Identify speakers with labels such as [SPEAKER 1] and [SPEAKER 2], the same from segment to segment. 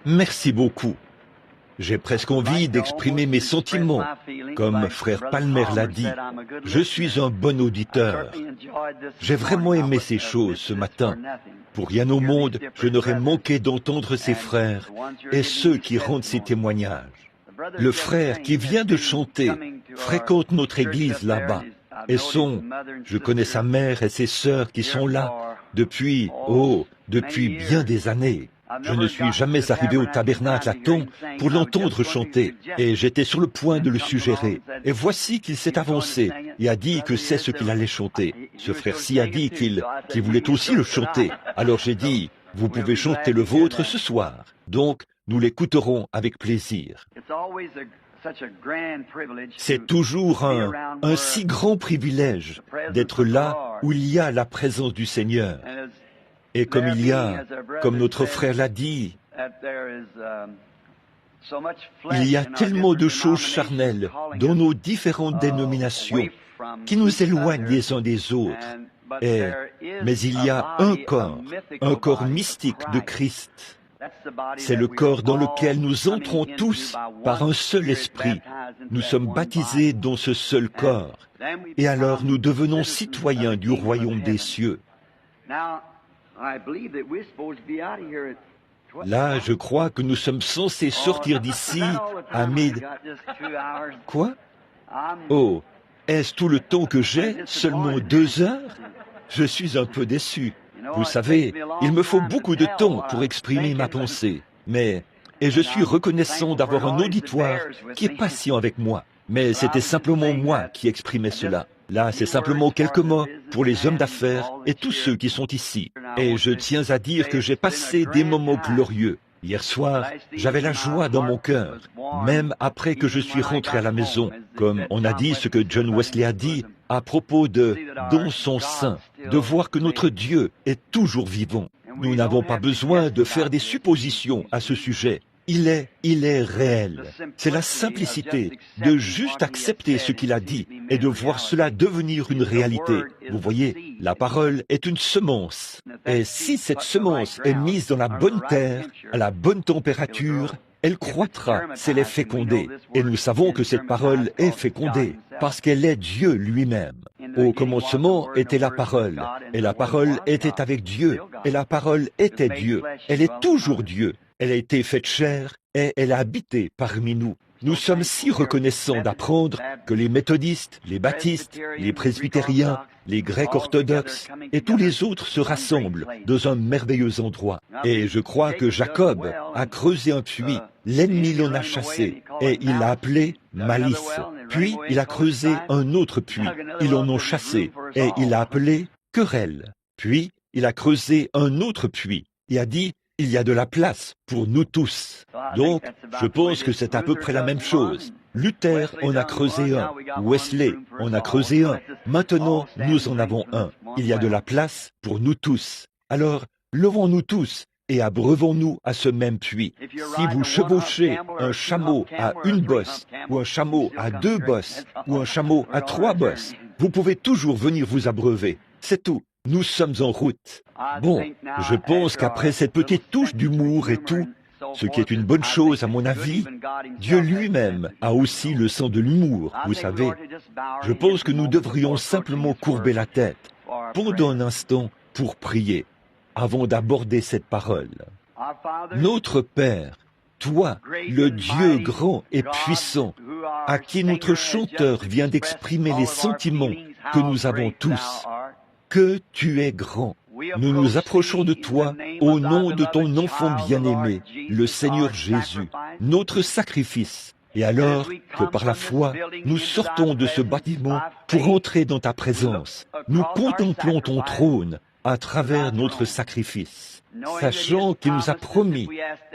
[SPEAKER 1] Merci beaucoup. J'ai presque envie d'exprimer mes sentiments. Comme frère Palmer l'a dit, je suis un bon auditeur. J'ai vraiment aimé ces choses ce matin. Pour rien au monde, je n'aurais manqué d'entendre ces frères et ceux qui rendent ces témoignages. Le frère qui vient de chanter fréquente notre église là-bas. Et je connais sa mère et ses sœurs qui sont là depuis bien des années. Je ne suis jamais arrivé au tabernacle à temps pour l'entendre chanter, et j'étais sur le point de le suggérer. Et voici qu'il s'est avancé et a dit que c'est ce qu'il allait chanter. Ce frère-ci a dit qu'il voulait aussi le chanter. Alors j'ai dit, vous pouvez chanter le vôtre ce soir. Donc, nous l'écouterons avec plaisir. C'est toujours un si grand privilège d'être là où il y a la présence du Seigneur. Et comme notre frère l'a dit, il y a tellement de choses charnelles dans nos différentes dénominations qui nous éloignent les uns des autres. Mais il y a un corps mystique de Christ. C'est le corps dans lequel nous entrons tous par un seul esprit. Nous sommes baptisés dans ce seul corps. Et alors nous devenons citoyens du royaume des cieux. Là, je crois que nous sommes censés sortir d'ici à midi. Quoi? Oh, est-ce tout le temps que j'ai? Seulement 2 heures? Je suis un peu déçu. Vous savez, il me faut beaucoup de temps pour exprimer ma pensée. Et je suis reconnaissant d'avoir un auditoire qui est patient avec moi. Mais c'était simplement moi qui exprimais cela. Là, c'est simplement quelques mots pour les hommes d'affaires et tous ceux qui sont ici. Et je tiens à dire que j'ai passé des moments glorieux. Hier soir, j'avais la joie dans mon cœur, même après que je suis rentré à la maison, comme on a dit ce que John Wesley a dit à propos de « dans son sein », de voir que notre Dieu est toujours vivant. Nous n'avons pas besoin de faire des suppositions à ce sujet. Il est réel. C'est la simplicité de juste accepter ce qu'il a dit et de voir cela devenir une réalité. Vous voyez, la parole est une semence. Et si cette semence est mise dans la bonne terre, à la bonne température, elle croîtra si elle est fécondée. Et nous savons que cette parole est fécondée parce qu'elle est Dieu lui-même. Au commencement était la parole, et la parole était avec Dieu, et la parole était Dieu. Elle est toujours Dieu. Elle a été faite chair et elle a habité parmi nous. Nous sommes si reconnaissants d'apprendre que les méthodistes, les baptistes, les presbytériens, les grecs orthodoxes et tous les autres se rassemblent dans un merveilleux endroit. Et je crois que Jacob a creusé un puits, l'ennemi l'en a chassé et il l'a appelé malice. Puis il a creusé un autre puits, ils l'en ont chassé et il l'a appelé querelle. Puis il a creusé un autre puits et a dit il y a de la place pour nous tous. Donc, je pense que c'est à peu près la même chose. Luther en a creusé un, Wesley en a creusé un, maintenant nous en avons un. Il y a de la place pour nous tous. Alors, levons-nous tous et abreuvons-nous à ce même puits. Si vous chevauchez un chameau à 1 bosse, ou un chameau à 2 bosses, ou un chameau à 3 bosses, vous pouvez toujours venir vous abreuver. C'est tout. Nous sommes en route. Bon, je pense qu'après cette petite touche d'humour et tout, ce qui est une bonne chose à mon avis, Dieu lui-même a aussi le sens de l'humour, vous savez. Je pense que nous devrions simplement courber la tête pendant un instant pour prier, avant d'aborder cette parole. Notre Père, toi, le Dieu grand et puissant, à qui notre chanteur vient d'exprimer les sentiments que nous avons tous, que tu es grand. Nous nous approchons de toi au nom de ton enfant bien-aimé, le Seigneur Jésus, notre sacrifice. Et alors que par la foi, nous sortons de ce bâtiment pour entrer dans ta présence, nous contemplons ton trône à travers notre sacrifice, sachant qu'il nous a promis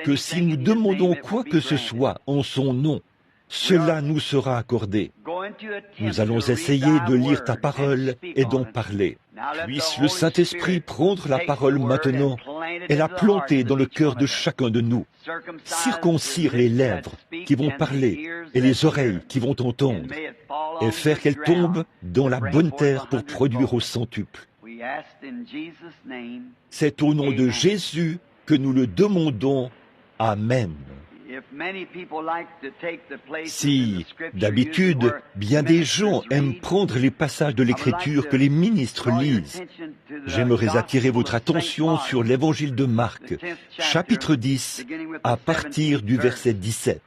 [SPEAKER 1] que si nous demandons quoi que ce soit en son nom, cela nous sera accordé. Nous allons essayer de lire ta parole et d'en parler. Puisse le Saint-Esprit prendre la parole maintenant et la planter dans le cœur de chacun de nous. Circoncire les lèvres qui vont parler et les oreilles qui vont entendre et faire qu'elles tombent dans la bonne terre pour produire au centuple. C'est au nom de Jésus que nous le demandons. Amen. Si, d'habitude, bien des gens aiment prendre les passages de l'Écriture que les ministres lisent, j'aimerais attirer votre attention sur l'Évangile de Marc, chapitre 10, à partir du verset 17,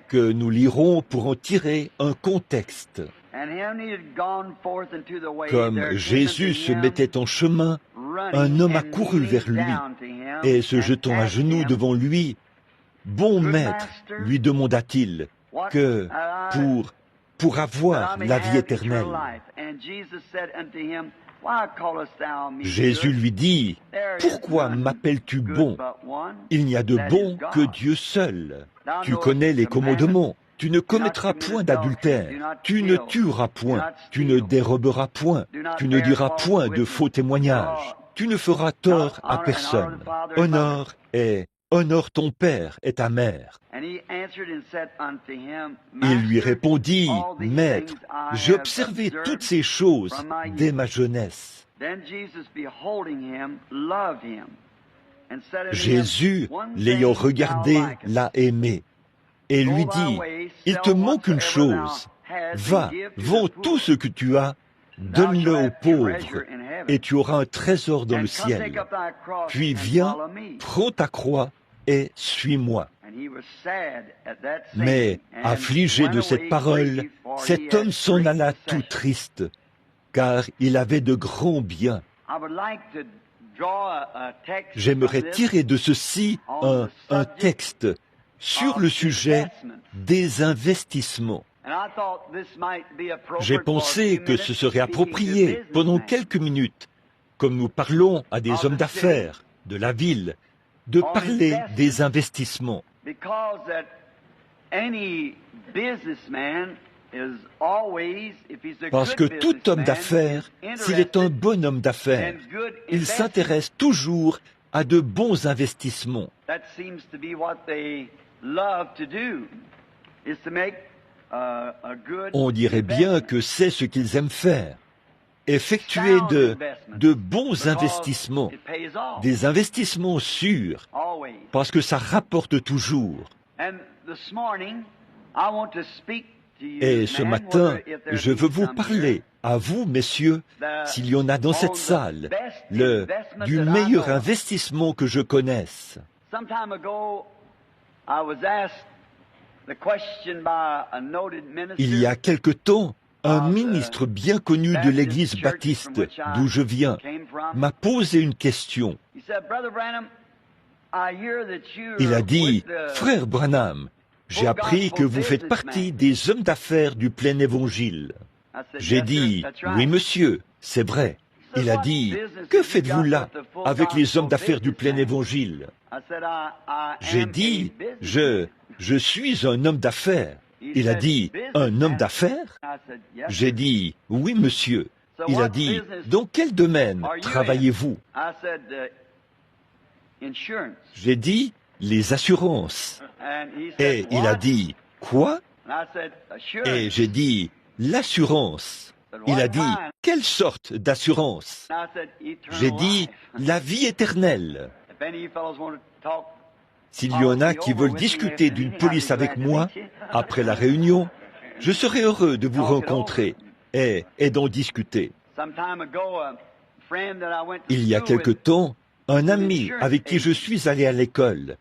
[SPEAKER 1] que nous lirons pour en tirer un contexte. Comme Jésus se mettait en chemin, un homme accourut vers lui, et se jetant à genoux devant lui, « Bon maître, lui demanda-t-il, que pour avoir la vie éternelle. » Jésus lui dit, « Pourquoi m'appelles-tu bon? Il n'y a de bon que Dieu seul. Tu connais les commandements. Tu ne commettras point d'adultère, tu ne tueras point, tu ne déroberas point, tu ne diras point de faux témoignages, tu ne feras tort à personne. Honore ton père et ta mère. » Il lui répondit, « Maître, j'ai observé toutes ces choses dès ma jeunesse. » Jésus, l'ayant regardé, l'a aimé et lui dit, « Il te manque une chose. Va, vends tout ce que tu as, donne-le aux pauvres, et tu auras un trésor dans le ciel. Puis viens, prends ta croix et suis-moi. » Mais, affligé de cette parole, cet homme s'en alla tout triste, car il avait de grands biens. J'aimerais tirer de ceci un texte sur le sujet des investissements. J'ai pensé que ce serait approprié pendant quelques minutes, comme nous parlons à des hommes d'affaires de la ville, de parler des investissements. Parce que tout homme d'affaires, s'il est un bon homme d'affaires, il s'intéresse toujours à de bons investissements. On dirait bien que c'est ce qu'ils aiment faire. Effectuer de bons investissements, des investissements sûrs, parce que ça rapporte toujours. Et ce matin, je veux vous parler, à vous, messieurs, s'il y en a dans cette salle, du meilleur investissement que je connaisse. Il y a quelque temps, un ministre bien connu de l'Église baptiste, d'où je viens, m'a posé une question. Il a dit, « Frère Branham, j'ai appris que vous faites partie des hommes d'affaires du plein évangile. » J'ai dit, « Oui, monsieur, c'est vrai. » Il a dit, « Que faites-vous là, avec les hommes d'affaires du plein évangile ?» J'ai dit, « Je suis un homme d'affaires. » Il a dit, « Un homme d'affaires ?» J'ai dit, « Oui, monsieur. » Il a dit, « Dans quel domaine travaillez-vous ?» J'ai dit, « Les assurances. » Et il a dit, « Quoi ?» Et j'ai dit, « L'assurance. » Il a dit, « Quelle sorte d'assurance ?» J'ai dit, « La vie éternelle. » S'il y en a qui veulent discuter d'une police avec moi, après la réunion, je serai heureux de vous rencontrer et d'en discuter. Il y a quelque temps, un ami avec qui je suis allé à l'école,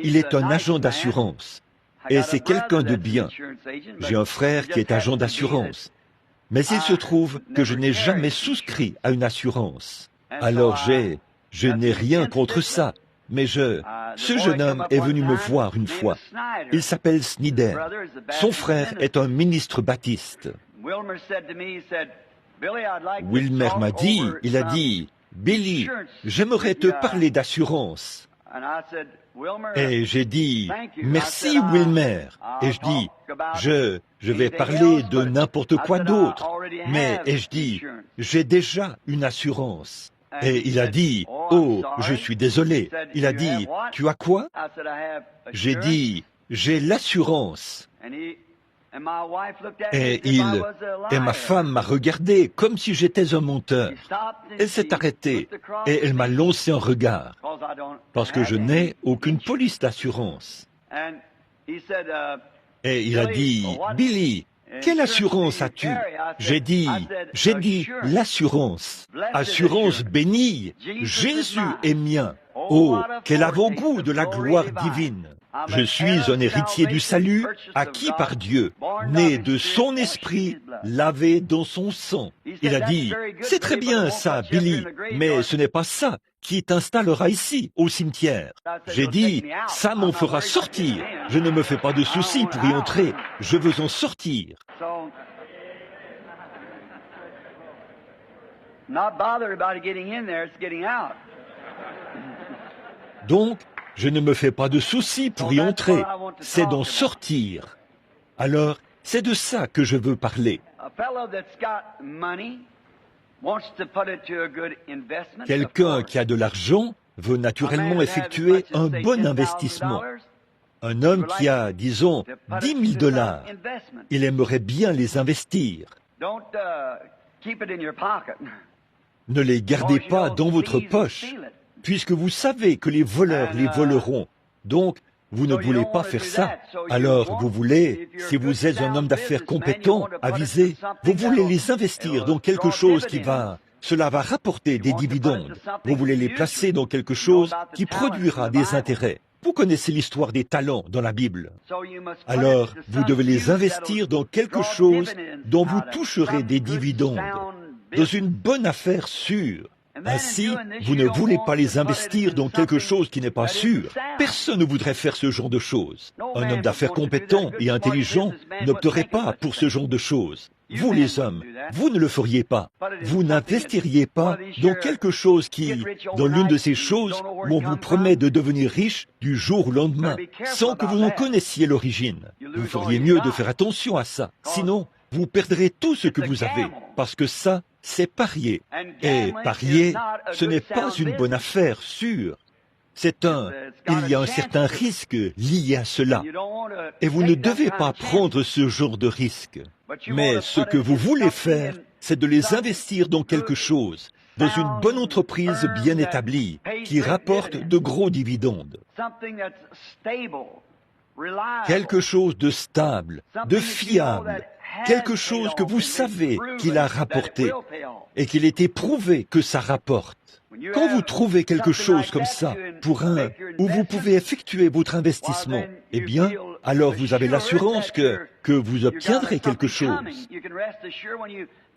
[SPEAKER 1] il est un agent d'assurance, et c'est quelqu'un de bien. J'ai un frère qui est agent d'assurance, mais il se trouve que je n'ai jamais souscrit à une assurance. Alors je n'ai rien contre ça. Mais ce jeune homme est venu me voir une fois. Il s'appelle Snyder. Son frère est un ministre baptiste. Wilmer m'a dit, il a dit, « Billy, j'aimerais te parler d'assurance. » Et j'ai dit, « Merci Wilmer. » Et je dis, « Je vais parler de n'importe quoi d'autre. » Mais, et je dis, « J'ai déjà une assurance. » Et il a dit, « Oh, je suis désolé. » Il a dit, « Tu as quoi ?» J'ai dit, « J'ai l'assurance. » Et ma femme m'a regardé comme si j'étais un menteur. Elle s'est arrêtée et elle m'a lancé un regard parce que je n'ai aucune police d'assurance. Et il a dit, « Billy, quelle assurance as-tu » J'ai dit, l'assurance. Assurance bénie, Jésus est mien. Oh, quel avant-goût de la gloire divine. Je suis un héritier du salut, acquis par Dieu, né de son esprit, lavé dans son sang. Il a dit, « C'est très bien ça, Billy, mais ce n'est pas ça qui t'installera ici, au cimetière. » J'ai dit, « Ça m'en fera sortir. Je ne me fais pas de soucis pour y entrer. Je veux en sortir. » Donc, je ne me fais pas de soucis pour y entrer, c'est d'en sortir. Alors, c'est de ça que je veux parler. Quelqu'un qui a de l'argent veut naturellement effectuer un bon investissement. Un homme qui a, disons, 10 000 $, il aimerait bien les investir. Ne les gardez pas dans votre poche, puisque vous savez que les voleurs les voleront. Donc, vous ne voulez pas faire ça. Alors, vous voulez, si vous êtes un homme d'affaires compétent, avisé, vous voulez les investir dans quelque chose cela va rapporter des dividendes. Vous voulez les placer dans quelque chose qui produira des intérêts. Vous connaissez l'histoire des talents dans la Bible. Alors, vous devez les investir dans quelque chose dont vous toucherez des dividendes, dans une bonne affaire sûre. Ainsi, vous ne voulez pas les investir dans quelque chose qui n'est pas sûr. Personne ne voudrait faire ce genre de choses. Un homme d'affaires compétent et intelligent n'opterait pas pour ce genre de choses. Vous les hommes, vous ne le feriez pas. Vous n'investiriez pas dans quelque chose dans l'une de ces choses où on vous promet de devenir riche du jour au lendemain, sans que vous en connaissiez l'origine. Vous feriez mieux de faire attention à ça. Sinon, vous perdrez tout ce que vous avez, parce que ça, c'est parier. Et parier, ce n'est pas une bonne affaire sûre. Il y a un certain risque lié à cela. Et vous ne devez pas prendre ce genre de risque. Mais ce que vous voulez faire, c'est de les investir dans quelque chose, dans une bonne entreprise bien établie, qui rapporte de gros dividendes. Quelque chose de stable, de fiable, quelque chose que vous savez qu'il a rapporté et qu'il est éprouvé que ça rapporte. Quand vous trouvez quelque chose comme ça, où vous pouvez effectuer votre investissement, eh bien, alors vous avez l'assurance que vous obtiendrez quelque chose.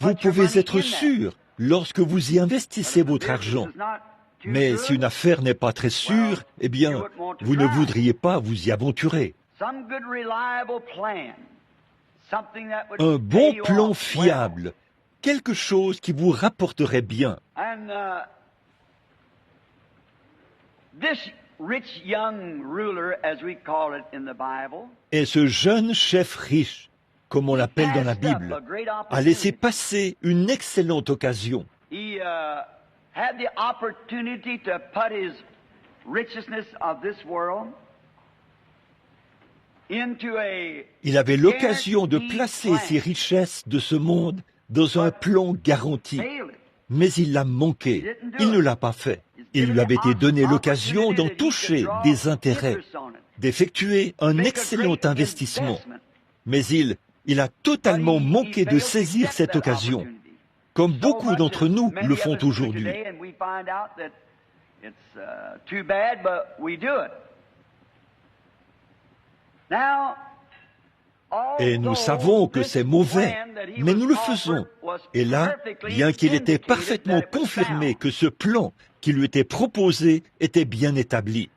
[SPEAKER 1] Vous pouvez être sûr lorsque vous y investissez votre argent. Mais si une affaire n'est pas très sûre, eh bien, vous ne voudriez pas vous y aventurer. Un bon plan fiable, quelque chose qui vous rapporterait bien. Et ce jeune chef riche, comme on l'appelle dans la Bible, a laissé passer une excellente occasion. Il avait l'occasion de placer ses richesses de ce monde dans un plan garanti, mais il l'a manqué, il ne l'a pas fait. Il lui avait été donné l'occasion d'en toucher des intérêts, d'effectuer un excellent investissement, mais il a totalement manqué de saisir cette occasion, comme beaucoup d'entre nous le font aujourd'hui. Et nous savons que c'est mauvais, mais nous le faisons. Et là, bien qu'il était parfaitement confirmé que ce plan qui lui était proposé était bien établi.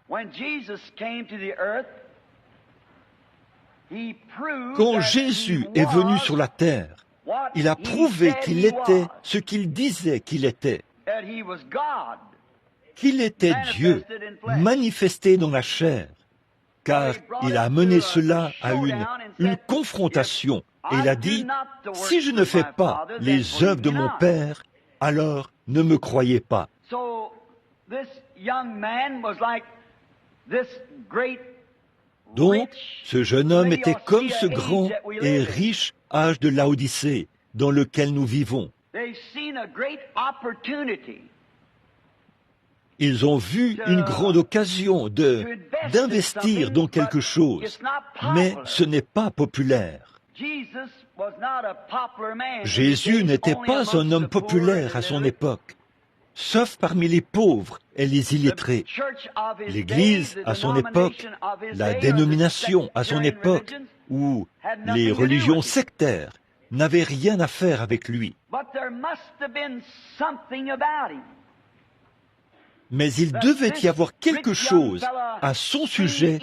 [SPEAKER 1] Quand Jésus est venu sur la terre, il a prouvé qu'il était ce qu'il disait qu'il était. Qu'il était Dieu, manifesté dans la chair. Car il a amené cela à une confrontation. Et il a dit, « Si je ne fais pas les œuvres de mon Père, alors ne me croyez pas. » Donc, ce jeune homme était comme ce grand et riche âge de Laodicée dans lequel nous vivons. Ils ont vu une grande occasion d'investir dans quelque chose, mais ce n'est pas populaire. Jésus n'était pas un homme populaire à son époque, sauf parmi les pauvres et les illettrés. L'Église à son époque, la dénomination à son époque, ou les religions sectaires n'avaient rien à faire avec lui. Mais il devait y avoir quelque chose à son sujet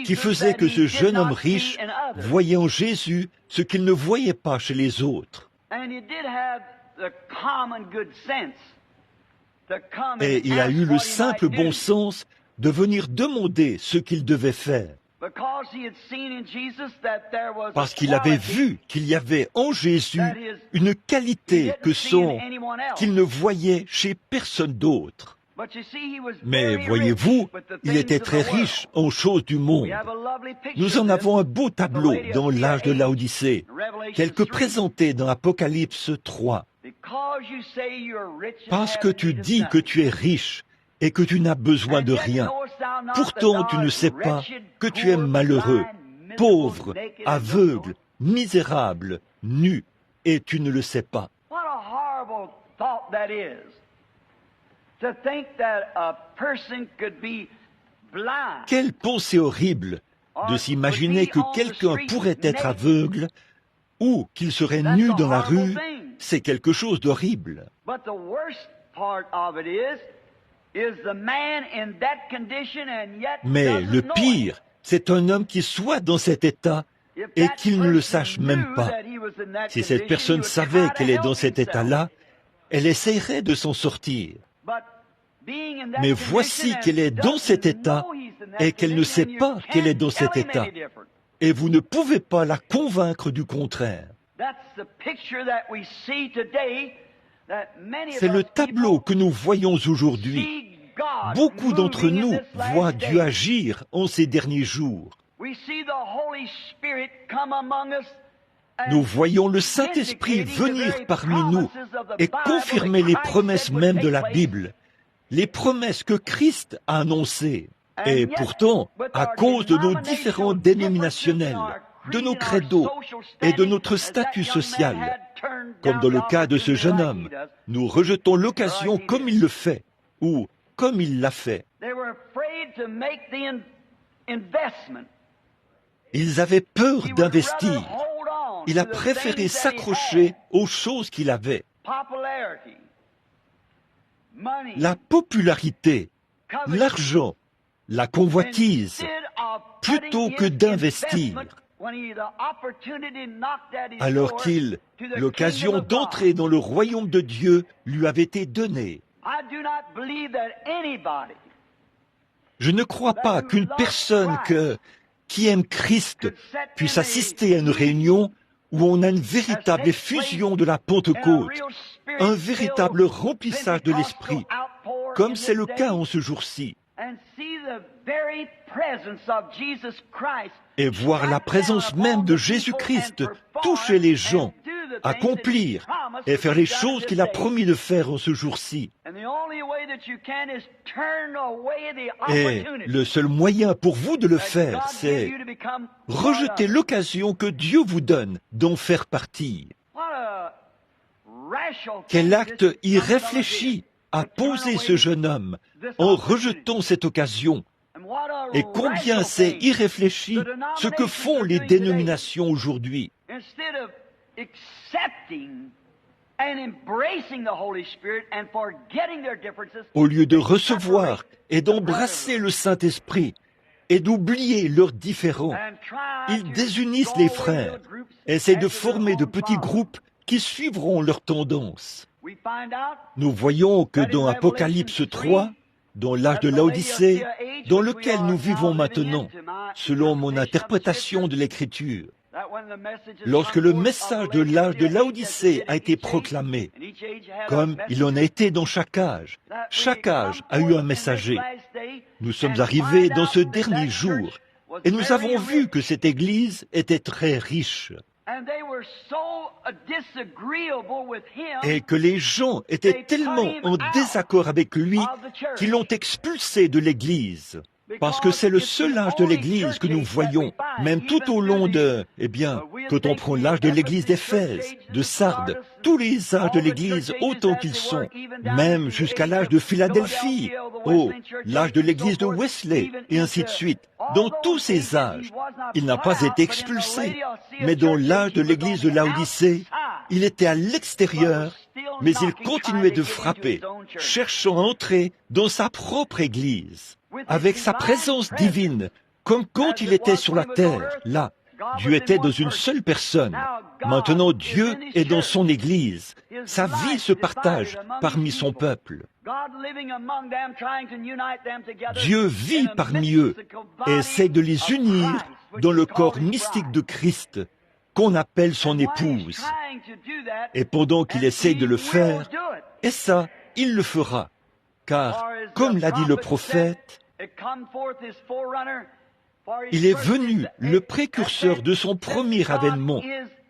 [SPEAKER 1] qui faisait que ce jeune homme riche voyait en Jésus ce qu'il ne voyait pas chez les autres. Et il a eu le simple bon sens de venir demander ce qu'il devait faire. Parce qu'il avait vu qu'il y avait en Jésus une qualité qu'il ne voyait chez personne d'autre. Mais voyez-vous, il était très riche en choses du monde. Nous en avons un beau tableau dans l'âge de Laodicée, tel que présenté dans Apocalypse 3. Parce que tu dis que tu es riche et que tu n'as besoin de rien, pourtant tu ne sais pas que tu es malheureux, pauvre, aveugle, misérable, nu, et tu ne le sais pas. Quelle pensée horrible de s'imaginer que quelqu'un pourrait être aveugle ou qu'il serait nu dans la rue, c'est quelque chose d'horrible. Mais le pire, c'est un homme qui soit dans cet état et qu'il ne le sache même pas. Si cette personne savait qu'elle est dans cet état-là, elle essayerait de s'en sortir. Mais voici qu'elle est dans cet état et qu'elle ne sait pas qu'elle est dans cet état. Et vous ne pouvez pas la convaincre du contraire. C'est le tableau que nous voyons aujourd'hui. Beaucoup d'entre nous voient Dieu agir en ces derniers jours. Nous voyons le Saint-Esprit venir parmi nous et confirmer les promesses même de la Bible, les promesses que Christ a annoncées. Et pourtant, à cause de nos différents dénominationnels, de nos credos et de notre statut social, comme dans le cas de ce jeune homme, nous rejetons l'occasion comme il le fait, ou comme il l'a fait. Ils avaient peur d'investir. Il a préféré s'accrocher aux choses qu'il avait. La popularité, l'argent, la convoitise, plutôt que d'investir. Alors l'occasion d'entrer dans le royaume de Dieu lui avait été donnée. Je ne crois pas qu'une personne qui aime Christ puisse assister à une réunion où on a une véritable effusion de la Pentecôte, un véritable remplissage de l'Esprit, comme c'est le cas en ce jour-ci, et voir la présence même de Jésus-Christ toucher les gens, accomplir et faire les choses qu'il a promis de faire en ce jour-ci. Et le seul moyen pour vous de le faire, c'est rejeter l'occasion que Dieu vous donne d'en faire partie. Quel acte irréfléchi a posé ce jeune homme en rejetant cette occasion. Et combien c'est irréfléchi ce que font les dénominations aujourd'hui. Au lieu de recevoir et d'embrasser le Saint-Esprit et d'oublier leurs différends, ils désunissent les frères, essaient de former de petits groupes qui suivront leurs tendances. Nous voyons que dans Apocalypse 3, dans l'âge de Laodicée, dans lequel nous vivons maintenant, selon mon interprétation de l'Écriture, lorsque le message de l'âge de Laodicée a été proclamé, comme il en a été dans chaque âge a eu un messager. Nous sommes arrivés dans ce dernier jour, Et nous avons vu que cette Église était très riche. Et que les gens étaient tellement en désaccord avec lui qu'ils l'ont expulsé de l'Église. Parce que c'est le seul âge de l'Église que nous voyons, même tout au long de... quand on prend l'âge de l'Église d'Éphèse, de Sardes, tous les âges de l'Église autant qu'ils sont, même jusqu'à l'âge de Philadelphie, l'âge de l'Église de Wesley, et ainsi de suite. Dans tous ces âges, il n'a pas été expulsé, mais dans l'âge de l'Église de Laodicée, il était à l'extérieur, mais il continuait de frapper, cherchant à entrer dans sa propre Église. Avec sa présence divine, comme quand il était sur la terre, là, Dieu était dans une seule personne. Maintenant, Dieu est dans son Église. Sa vie se partage parmi son peuple. Dieu vit parmi eux et essaie de les unir dans le corps mystique de Christ, qu'on appelle son épouse. Et pendant qu'il essaie de le faire, et ça, il le fera. Car, comme l'a dit le prophète, il est venu, le précurseur de son premier avènement.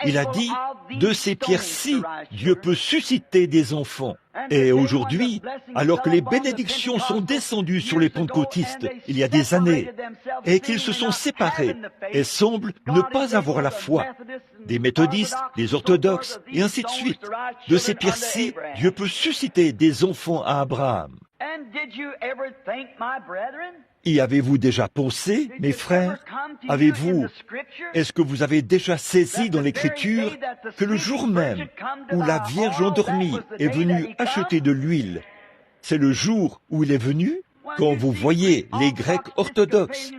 [SPEAKER 1] Il a dit, de ces pierres-ci, Dieu peut susciter des enfants. Et aujourd'hui, alors que les bénédictions sont descendues sur les pentecôtistes il y a des années, et qu'ils se sont séparés et semblent ne pas avoir la foi, des méthodistes, des orthodoxes, et ainsi de suite, de ces pierres-ci, Dieu peut susciter des enfants à Abraham. Y avez-vous déjà pensé, mes frères? Est-ce que vous avez déjà saisi dans l'Écriture que le jour même où la Vierge endormie est venue acheter de l'huile, c'est le jour où il est venu? Quand vous voyez les Grecs orthodoxes,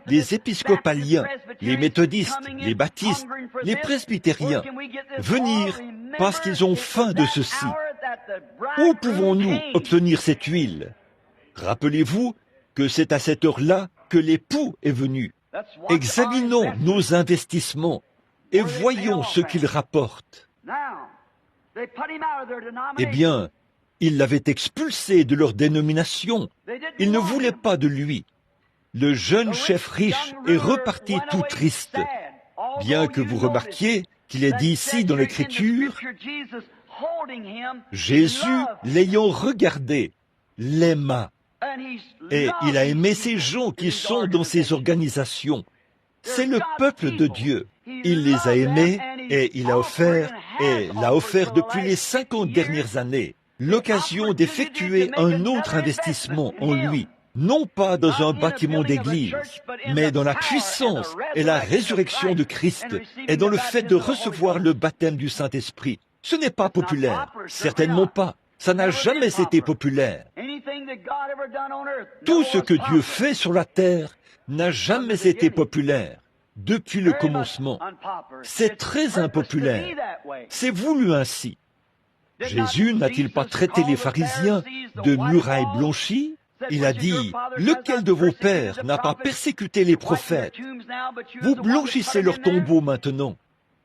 [SPEAKER 1] les épiscopaliens, les méthodistes, les baptistes, les presbytériens venir parce qu'ils ont faim de ceci, où pouvons-nous obtenir cette huile? Rappelez-vous que c'est à cette heure-là que l'époux est venu. Examinons nos investissements et voyons ce qu'ils rapportent. Eh bien, ils l'avaient expulsé de leur dénomination. Ils ne voulaient pas de lui. Le jeune chef riche est reparti tout triste. Bien que vous remarquiez qu'il est dit ici dans l'Écriture, Jésus, l'ayant regardé, l'aima. Et il a aimé ces gens qui sont dans ces organisations. C'est le peuple de Dieu. Il les a aimés et il a offert, et l'a offert depuis les 50 dernières années, l'occasion d'effectuer un autre investissement en lui. Non pas dans un bâtiment d'église, mais dans la puissance et la résurrection de Christ et dans le fait de recevoir le baptême du Saint-Esprit. Ce n'est pas populaire, certainement pas. Ça n'a jamais été populaire. Tout ce que Dieu fait sur la terre n'a jamais été populaire depuis le commencement. C'est très impopulaire. C'est voulu ainsi. Jésus n'a-t-il pas traité les pharisiens de murailles blanchies? Il a dit, « Lequel de vos pères n'a pas persécuté les prophètes? Vous blanchissez leurs tombeaux maintenant,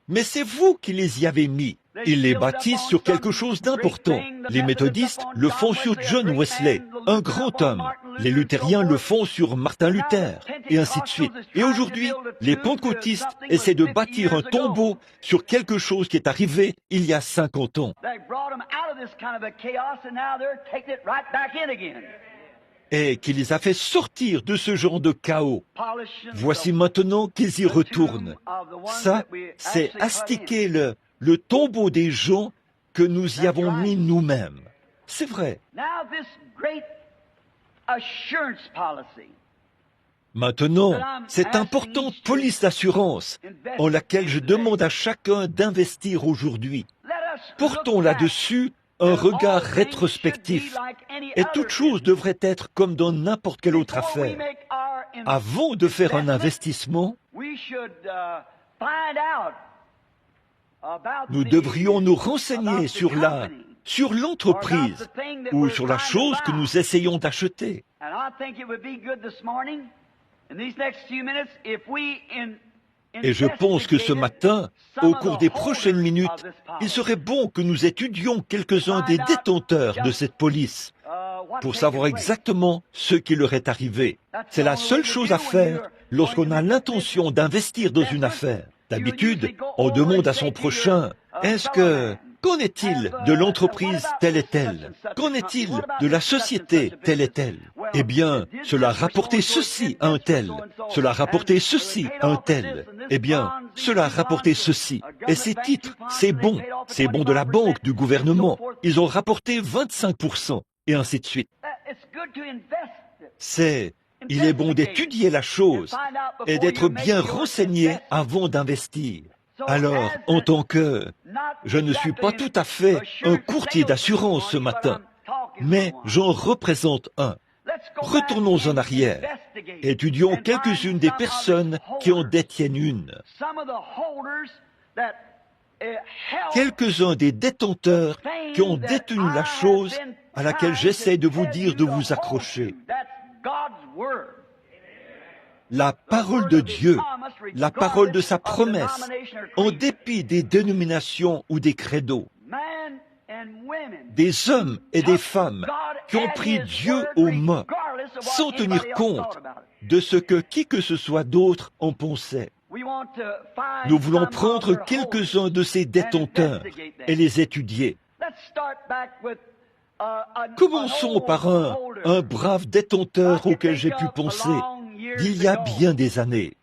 [SPEAKER 1] mais c'est vous qui les y avez mis. » Ils les bâtissent sur quelque chose d'important. Les méthodistes le font sur John Wesley, un grand homme. Les luthériens le font sur Martin Luther, et ainsi de suite. Et aujourd'hui, les pentecôtistes essaient de bâtir un tombeau sur quelque chose qui est arrivé il y a 50 ans. Et qui les a fait sortir de ce genre de chaos. Voici maintenant qu'ils y retournent. Ça, c'est astiquer le tombeau des gens que nous y avons mis nous-mêmes. C'est vrai. Maintenant, cette importante police d'assurance en laquelle je demande à chacun d'investir aujourd'hui. Portons là-dessus un regard rétrospectif. Et toute chose devrait être comme dans n'importe quelle autre affaire. Avant de faire un investissement, nous devrions nous renseigner sur l'entreprise ou sur la chose que nous essayons d'acheter. Et je pense que ce matin, au cours des prochaines minutes, il serait bon que nous étudions quelques-uns des détenteurs de cette police. pour savoir exactement ce qui leur est arrivé. C'est la seule chose à faire lorsqu'on a l'intention d'investir dans une affaire. D'habitude, on demande à son prochain, qu'en est-il de l'entreprise telle et telle? Qu'en est-il de la société telle et telle? Eh bien, cela a rapporté ceci à un tel. Cela a rapporté ceci à un tel. Eh bien, cela a rapporté ceci. Et ces titres, c'est bon. C'est bon de la banque, du gouvernement. Ils ont rapporté 25%, et ainsi de suite. Il est bon d'étudier la chose et d'être bien renseigné avant d'investir. Alors, en tant que... Je ne suis pas tout à fait un courtier d'assurance ce matin, mais j'en représente un. Retournons en arrière. Étudions quelques-unes des personnes qui en détiennent une. Quelques-uns des détenteurs qui ont détenu la chose à laquelle j'essaie de vous dire de vous accrocher. La parole de Dieu, la parole de sa promesse, en dépit des dénominations ou des credos. Des hommes et des femmes qui ont pris Dieu au mot, sans tenir compte de ce que qui que ce soit d'autre en pensait. Nous voulons prendre quelques-uns de ces détenteurs et les étudier. Commençons par un brave détenteur auquel j'ai pu penser d'il y a bien des années.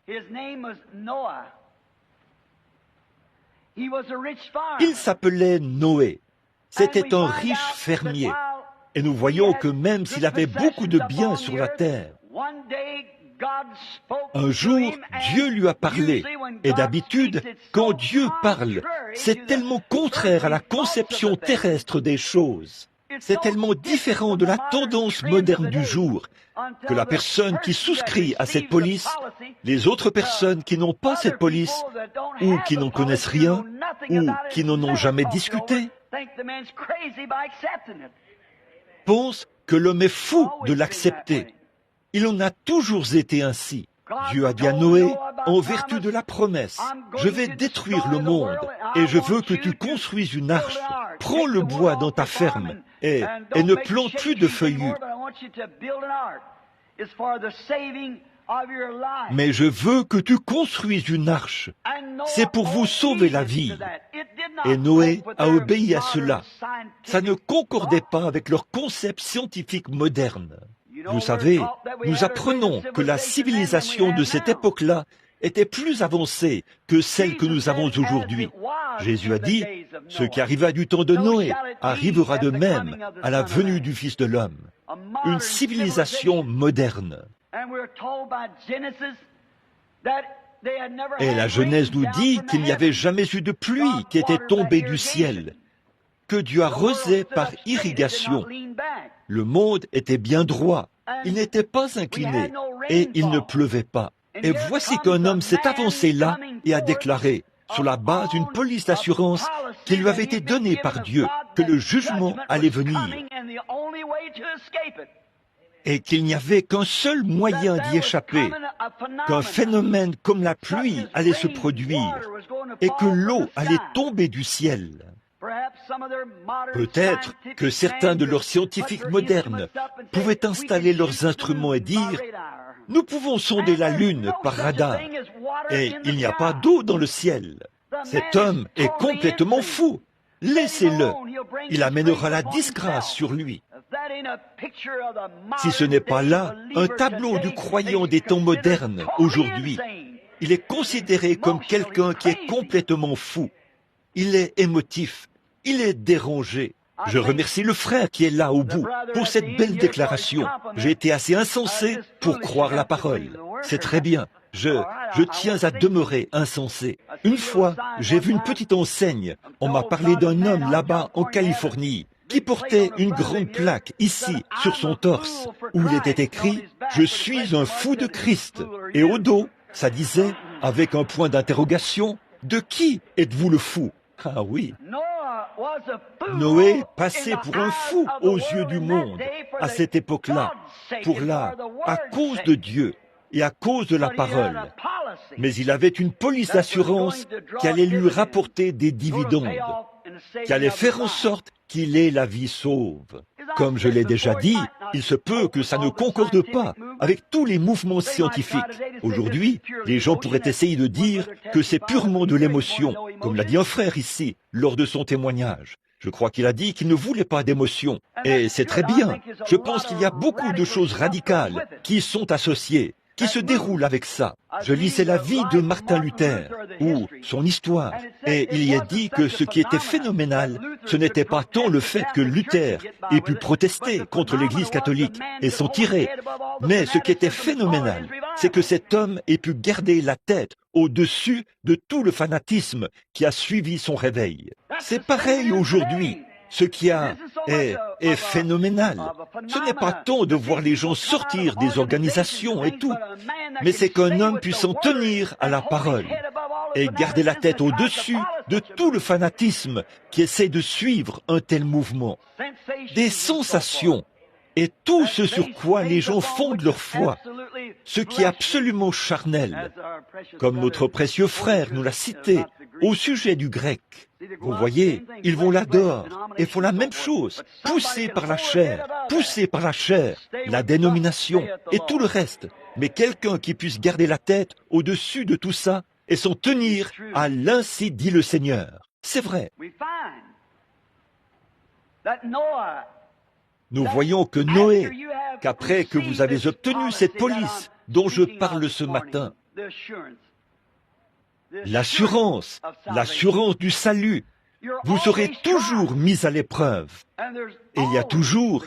[SPEAKER 1] Il s'appelait Noé. C'était un riche fermier. Et nous voyons que même s'il avait beaucoup de biens sur la terre, un jour, Dieu lui a parlé. Et d'habitude, quand Dieu parle, c'est tellement contraire à la conception terrestre des choses. C'est tellement différent de la tendance moderne du jour que la personne qui souscrit à cette police, les autres personnes qui n'ont pas cette police, ou qui n'en connaissent rien, ou qui n'en ont jamais discuté, pensent que l'homme est fou de l'accepter. Il en a toujours été ainsi. Dieu a dit à Noé, en vertu de la promesse, je vais détruire le monde et je veux que tu construises une arche. Prends le bois dans ta ferme et ne plante plus de feuillus. Mais je veux que tu construises une arche. C'est pour vous sauver la vie. Et Noé a obéi à cela. Ça ne concordait pas avec leur concept scientifique moderne. Vous savez, nous apprenons que la civilisation de cette époque-là était plus avancée que celle que nous avons aujourd'hui. Jésus a dit, ce qui arriva du temps de Noé arrivera de même à la venue du Fils de l'homme. Une civilisation moderne. Et la Genèse nous dit qu'il n'y avait jamais eu de pluie qui était tombée du ciel, que Dieu arrosait par irrigation. Le monde était bien droit, il n'était pas incliné, et il ne pleuvait pas. Et voici qu'un homme s'est avancé là et a déclaré, sur la base d'une police d'assurance qui lui avait été donnée par Dieu, que le jugement allait venir, et qu'il n'y avait qu'un seul moyen d'y échapper, qu'un phénomène comme la pluie allait se produire, et que l'eau allait tomber du ciel. Peut-être que certains de leurs scientifiques modernes pouvaient installer leurs instruments et dire « Nous pouvons sonder la Lune par radar, et il n'y a pas d'eau dans le ciel. Cet homme est complètement fou. Laissez-le. Il amènera la disgrâce sur lui. » Si ce n'est pas là un tableau du croyant des temps modernes aujourd'hui, il est considéré comme quelqu'un qui est complètement fou. Il est émotif, il est dérangé. Je remercie le frère qui est là au bout pour cette belle déclaration. J'ai été assez insensé pour croire la parole. C'est très bien. Je tiens à demeurer insensé. Une fois, j'ai vu une petite enseigne. On m'a parlé d'un homme là-bas en Californie qui portait une grande plaque ici sur son torse où il était écrit « Je suis un fou de Christ ». Et au dos, ça disait, avec un point d'interrogation, « De qui êtes-vous le fou ?» Ah oui. Noé passait pour un fou aux yeux du monde à cette époque-là, à cause de Dieu et à cause de la parole. Mais il avait une police d'assurance qui allait lui rapporter des dividendes, qui allait faire en sorte qu'il ait la vie sauve. Comme je l'ai déjà dit, il se peut que ça ne concorde pas avec tous les mouvements scientifiques. Aujourd'hui, les gens pourraient essayer de dire que c'est purement de l'émotion, comme l'a dit un frère ici, lors de son témoignage. Je crois qu'il a dit qu'il ne voulait pas d'émotion. Et c'est très bien. Je pense qu'il y a beaucoup de choses radicales qui sont associées, qui se déroulent avec ça. Je lisais la vie de Martin Luther, ou son histoire, et il y est dit que ce qui était phénoménal, ce n'était pas tant le fait que Luther ait pu protester contre l'Église catholique et s'en tirer, mais ce qui était phénoménal, c'est que cet homme ait pu garder la tête au-dessus de tout le fanatisme qui a suivi son réveil. C'est pareil aujourd'hui. Ce qui est phénoménal. Ce n'est pas tant de voir les gens sortir des organisations et tout, mais c'est qu'un homme puisse en tenir à la parole et garder la tête au-dessus de tout le fanatisme qui essaie de suivre un tel mouvement. Des sensations et tout ce sur quoi les gens fondent leur foi, ce qui est absolument charnel, comme notre précieux frère nous l'a cité au sujet du grec. Vous voyez, ils vont là-dehors et font la même chose, poussés par la chair, la dénomination et tout le reste. Mais quelqu'un qui puisse garder la tête au-dessus de tout ça et s'en tenir à l'ainsi dit le Seigneur. C'est vrai. Nous voyons que Noé, qu'après que vous avez obtenu cette police dont je parle ce matin, l'assurance du salut, vous serez toujours mis à l'épreuve. Et il y a toujours,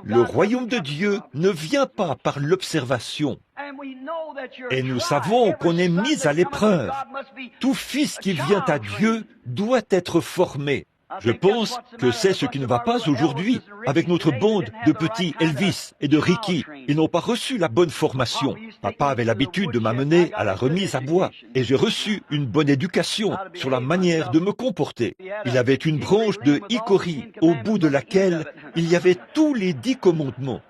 [SPEAKER 1] le royaume de Dieu ne vient pas par l'observation. Et nous savons qu'on est mis à l'épreuve. Tout fils qui vient à Dieu doit être formé. Je pense que c'est ce qui ne va pas aujourd'hui avec notre bande de petits Elvis et de Ricky. Ils n'ont pas reçu la bonne formation. Papa avait l'habitude de m'amener à la remise à bois et j'ai reçu une bonne éducation sur la manière de me comporter. Il avait une branche de hickory au bout de laquelle il y avait tous les 10 commandements.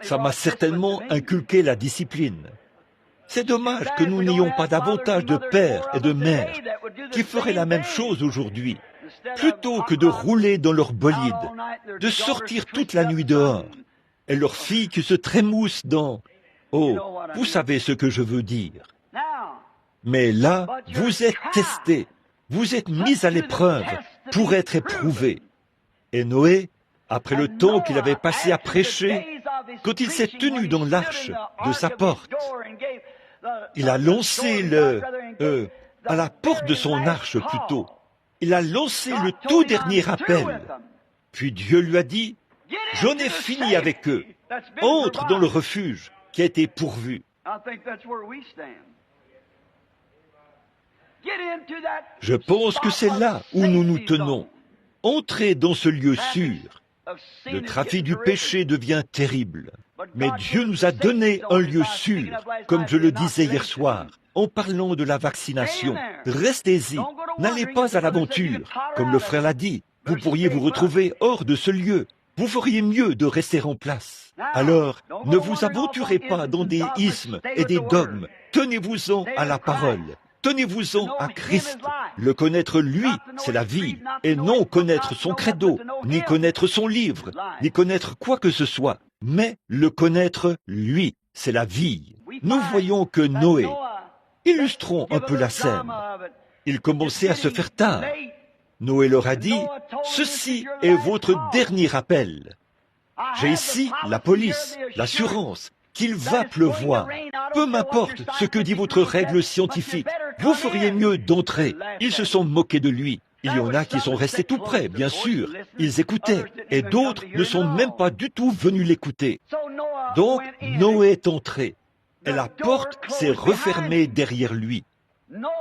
[SPEAKER 1] Ça m'a certainement inculqué la discipline. C'est dommage que nous n'ayons pas davantage de pères et de mères qui feraient la même chose aujourd'hui. Plutôt que de rouler dans leur bolide, de sortir toute la nuit dehors, et leurs filles qui se trémoussent dans... Oh, vous savez ce que je veux dire. Mais là, vous êtes testés, vous êtes mis à l'épreuve pour être éprouvés. Et Noé, après le temps qu'il avait passé à prêcher, quand il s'est tenu dans l'arche de sa porte, il a lancé à la porte de son arche plutôt, il a lancé le tout dernier appel. Puis Dieu lui a dit, « J'en ai fini avec eux. Entre dans le refuge qui a été pourvu. » Je pense que c'est là où nous nous tenons. Entrez dans ce lieu sûr. Le trafic du péché devient terrible. Mais Dieu nous a donné un lieu sûr, comme je le disais hier soir, en parlant de la vaccination. Restez-y, n'allez pas à l'aventure. Comme le frère l'a dit, vous pourriez vous retrouver hors de ce lieu. Vous feriez mieux de rester en place. Alors, ne vous aventurez pas dans des ismes et des dogmes. Tenez-vous-en à la parole. Tenez-vous-en à Christ. Le connaître lui, c'est la vie, et non connaître son credo, ni connaître son livre, ni connaître quoi que ce soit, mais le connaître lui, c'est la vie. Nous voyons que Noé, illustrons un peu la scène, il commençait à se faire tard. Noé leur a dit, « Ceci est votre dernier appel. J'ai ici la police, l'assurance, qu'il va pleuvoir. Peu m'importe ce que dit votre règle scientifique, vous feriez mieux d'entrer. » Ils se sont moqués de lui. Il y en a qui sont restés tout près, bien sûr. Ils écoutaient, et d'autres ne sont même pas du tout venus l'écouter. Donc, Noé est entré, et la porte s'est refermée derrière lui.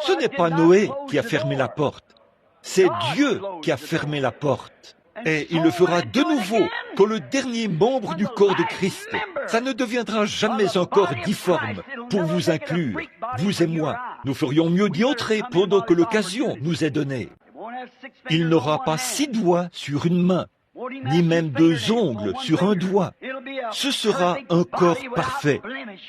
[SPEAKER 1] Ce n'est pas Noé qui a fermé la porte, c'est Dieu qui a fermé la porte. Et il le fera de nouveau quand le dernier membre du corps de Christ. Ça ne deviendra jamais un corps difforme pour vous inclure. Vous et moi, nous ferions mieux d'y entrer pendant que l'occasion nous est donnée. Il n'aura pas 6 doigts sur une main, ni même 2 ongles sur un doigt. Ce sera un corps parfait,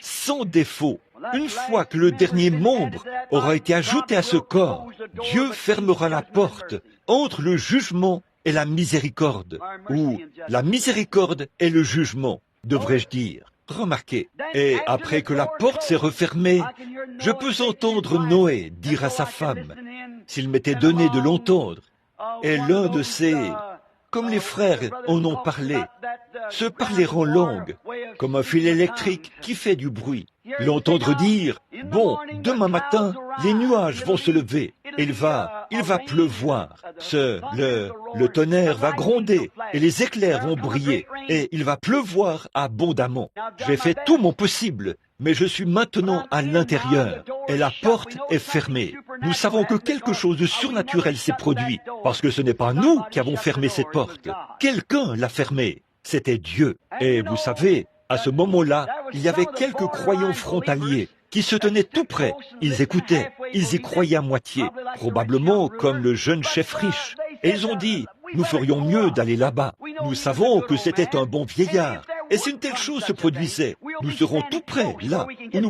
[SPEAKER 1] sans défaut. Une fois que le dernier membre aura été ajouté à ce corps, Dieu fermera la porte entre le jugement est la miséricorde, ou la miséricorde est le jugement, devrais-je dire. Remarquez, et après que la porte s'est refermée, je peux entendre Noé dire à sa femme, s'il m'était donné de l'entendre, et l'un de ces, comme les frères en ont parlé, se parler en langue, comme un fil électrique qui fait du bruit. L'entendre dire, bon, demain matin, les nuages vont se lever, il va pleuvoir, le tonnerre va gronder, et les éclairs vont briller, et il va pleuvoir abondamment. J'ai fait tout mon possible, mais je suis maintenant à l'intérieur, et la porte est fermée. Nous savons que quelque chose de surnaturel s'est produit, parce que ce n'est pas nous qui avons fermé cette porte. Quelqu'un l'a fermée. C'était Dieu. Et vous savez, à ce moment-là, il y avait quelques croyants frontaliers qui se tenaient tout près. Ils écoutaient, ils y croyaient à moitié, probablement comme le jeune chef riche. Et ils ont dit, nous ferions mieux d'aller là-bas. Nous savons que c'était un bon vieillard. Et si une telle chose se produisait, nous serons tout près, là, où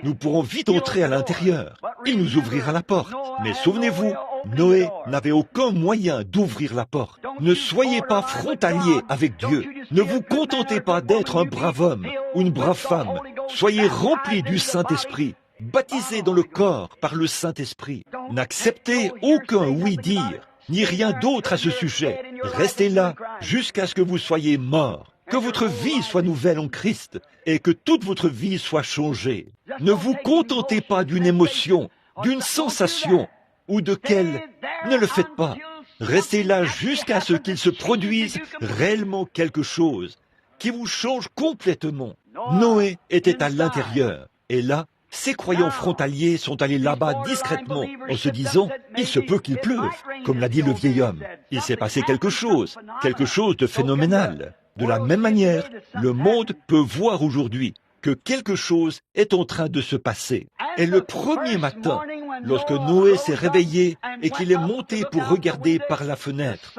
[SPEAKER 1] nous pourrons vite entrer à l'intérieur. Il nous ouvrira la porte. Mais souvenez-vous, Noé n'avait aucun moyen d'ouvrir la porte. Ne soyez pas frontaliers avec Dieu. Ne vous contentez pas d'être un brave homme ou une brave femme. Soyez remplis du Saint-Esprit, baptisés dans le corps par le Saint-Esprit. N'acceptez aucun oui-dire, ni rien d'autre à ce sujet. Restez là jusqu'à ce que vous soyez morts. Que votre vie soit nouvelle en Christ et que toute votre vie soit changée. Ne vous contentez pas d'une émotion, d'une sensation ou de quelle. Ne le faites pas. Restez là jusqu'à ce qu'il se produise réellement quelque chose qui vous change complètement. Noé était à l'intérieur et là, ces croyants frontaliers sont allés là-bas discrètement en se disant « il se peut qu'il pleuve », comme l'a dit le vieil homme. Il s'est passé quelque chose de phénoménal. De la même manière, le monde peut voir aujourd'hui que quelque chose est en train de se passer. Et le premier matin, lorsque Noé s'est réveillé et qu'il est monté pour regarder par la fenêtre,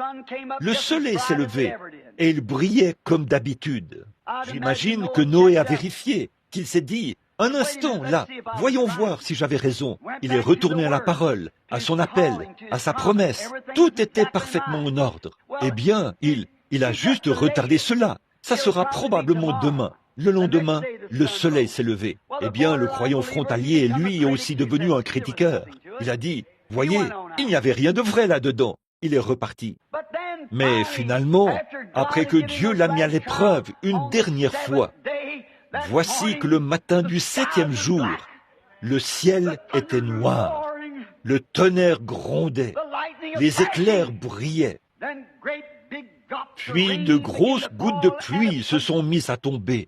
[SPEAKER 1] le soleil s'est levé et il brillait comme d'habitude. J'imagine que Noé a vérifié, qu'il s'est dit « un instant, là, voyons voir si j'avais raison ». Il est retourné à la parole, à son appel, à sa promesse. Tout était parfaitement en ordre. Eh bien, il a juste retardé cela. Ça sera probablement demain. Le lendemain, le soleil s'est levé. Eh bien, le croyant frontalier, lui, est aussi devenu un critiqueur. Il a dit, voyez, il n'y avait rien de vrai là-dedans. Il est reparti. Mais finalement, après que Dieu l'a mis à l'épreuve une dernière fois, voici que le matin du 7e jour, le ciel était noir. Le tonnerre grondait. Les éclairs brillaient. Puis de grosses gouttes de pluie se sont mises à tomber.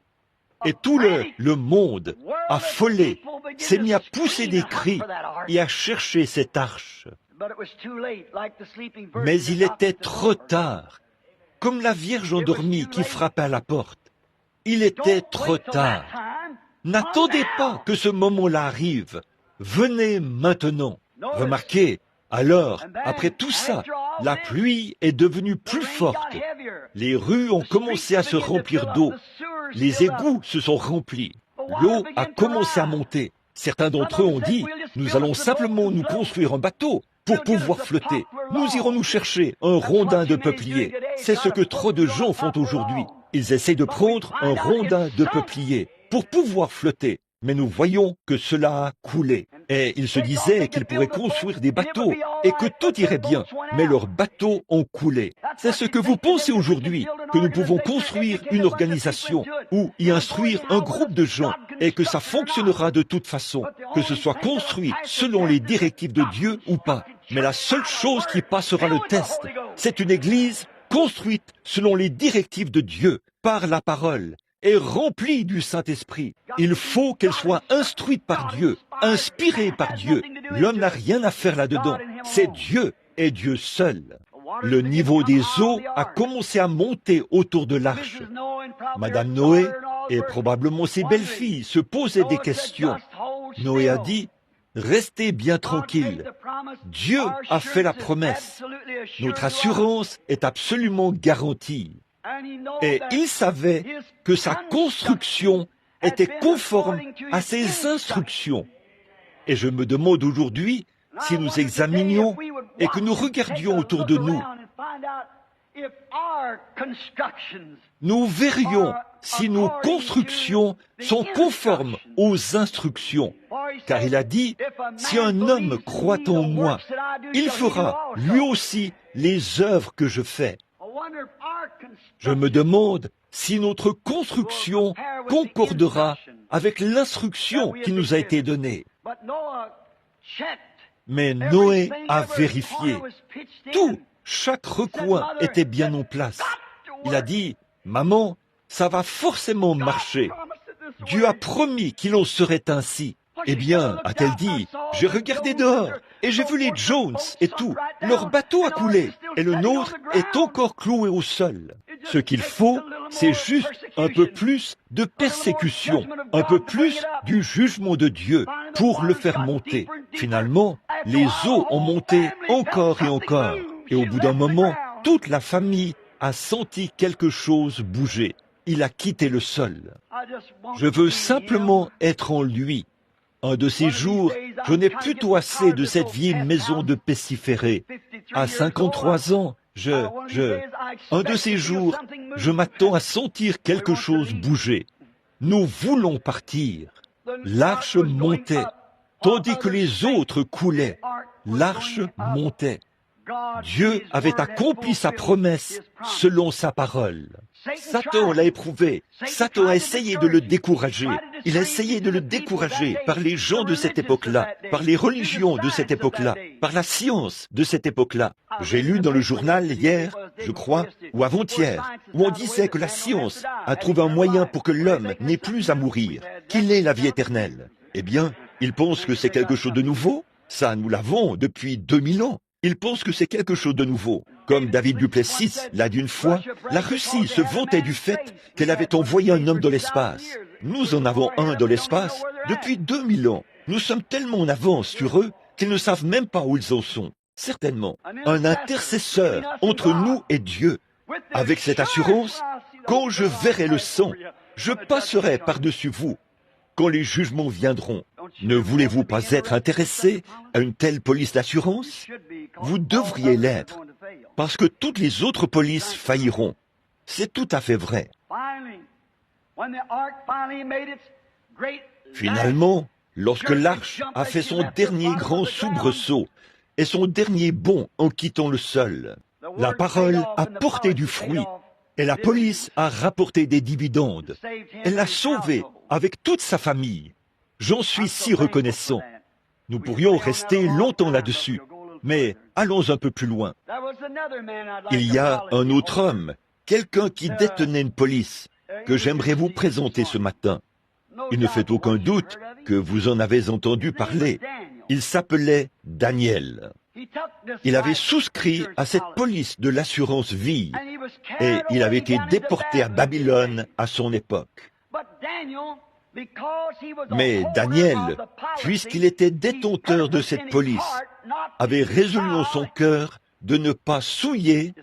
[SPEAKER 1] Et tout le monde, affolé, s'est mis à pousser des cris et à chercher cette arche. Mais il était trop tard, comme la Vierge endormie qui frappait à la porte. Il était trop tard. N'attendez pas que ce moment-là arrive. Venez maintenant. Remarquez, alors, après tout ça, la pluie est devenue plus forte. Les rues ont commencé à se remplir d'eau. Les égouts se sont remplis. L'eau a commencé à monter. Certains d'entre eux ont dit, nous allons simplement nous construire un bateau pour pouvoir flotter. Nous irons nous chercher un rondin de peuplier. C'est ce que trop de gens font aujourd'hui. Ils essaient de prendre un rondin de peuplier pour pouvoir flotter. Mais nous voyons que cela a coulé. Et ils se disaient qu'ils pourraient construire des bateaux et que tout irait bien. Mais leurs bateaux ont coulé. C'est ce que vous pensez aujourd'hui, que nous pouvons construire une organisation ou y instruire un groupe de gens et que ça fonctionnera de toute façon, que ce soit construit selon les directives de Dieu ou pas. Mais la seule chose qui passera le test, c'est une église construite selon les directives de Dieu, par la parole, et remplie du Saint-Esprit. Il faut qu'elle soit instruite par Dieu, inspirée par Dieu. L'homme n'a rien à faire là-dedans. C'est Dieu et Dieu seul. Le niveau des eaux a commencé à monter autour de l'arche. Madame Noé et probablement ses belles-filles se posaient des questions. Noé a dit, « Restez bien tranquille. Dieu a fait la promesse. Notre assurance est absolument garantie. » Et il savait que sa construction était conforme à ses instructions. Et je me demande aujourd'hui, si nous examinions et que nous regardions autour de nous, nous verrions si nos constructions sont conformes aux instructions. Car il a dit, si un homme croit en moi, il fera lui aussi les œuvres que je fais. Je me demande si notre construction concordera avec l'instruction qui nous a été donnée. Mais Noé a vérifié. Tout, chaque recoin était bien en place. Il a dit, maman, ça va forcément marcher. Dieu a promis qu'il en serait ainsi. Eh bien, a-t-elle dit, j'ai regardé dehors et j'ai vu les Jones et tout. Leur bateau a coulé et le nôtre est encore cloué au sol. Ce qu'il faut, c'est juste un peu plus de persécution, un peu plus du jugement de Dieu pour le faire monter. Finalement, les eaux ont monté encore et encore. Et au bout d'un moment, toute la famille a senti quelque chose bouger. Il a quitté le sol. Je veux simplement être en lui. Un de ces jours, je n'ai plutôt assez de cette vieille maison de pestiféré. À 53 ans, un de ces jours, je m'attends à sentir quelque chose bouger. Nous voulons partir. L'arche montait, tandis que les autres coulaient. L'arche montait. Dieu avait accompli sa promesse selon sa parole. Satan l'a éprouvé. Satan a essayé de le décourager. Il a essayé de le décourager par les gens de cette époque-là, par les religions de cette époque-là, par la science de cette époque-là. J'ai lu dans le journal hier, je crois, ou avant-hier, où on disait que la science a trouvé un moyen pour que l'homme n'ait plus à mourir, qu'il ait la vie éternelle. Eh bien, ils pensent que c'est quelque chose de nouveau. Ça, nous l'avons depuis 2000 ans. Ils pensent que c'est quelque chose de nouveau. Comme David Duplessis l'a dit une fois, la Russie se vantait du fait qu'elle avait envoyé un homme dans l'espace. Nous en avons un dans l'espace depuis 2000 ans. Nous sommes tellement en avance sur eux qu'ils ne savent même pas où ils en sont. Certainement, un intercesseur entre nous et Dieu. Avec cette assurance, quand je verrai le sang, je passerai par-dessus vous. Quand les jugements viendront, ne voulez-vous pas être intéressé à une telle police d'assurance? Vous devriez l'être, parce que toutes les autres polices failliront. C'est tout à fait vrai. Finalement, lorsque l'arche a fait son dernier grand soubresaut et son dernier bond en quittant le sol, la parole a porté du fruit et la police a rapporté des dividendes. Elle l'a sauvé avec toute sa famille. J'en suis si reconnaissant. Nous pourrions rester longtemps là-dessus, mais allons un peu plus loin. Il y a un autre homme, quelqu'un qui détenait une police, que j'aimerais vous présenter ce matin. Il ne fait aucun doute que vous en avez entendu parler. Il s'appelait Daniel. Il avait souscrit à cette police de l'assurance vie et il avait été déporté à Babylone à son époque. Mais Daniel, puisqu'il était détenteur de cette police, avait résolu en son cœur de ne pas souiller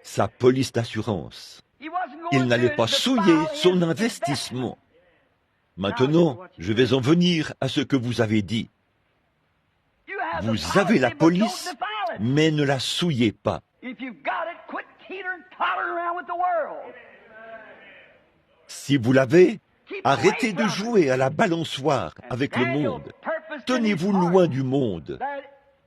[SPEAKER 1] sa police d'assurance. Il n'allait pas souiller son investissement. Maintenant, je vais en venir à ce que vous avez dit. Vous avez la police, mais ne la souillez pas. Si vous l'avez, arrêtez de jouer à la balançoire avec le monde. Tenez-vous loin du monde.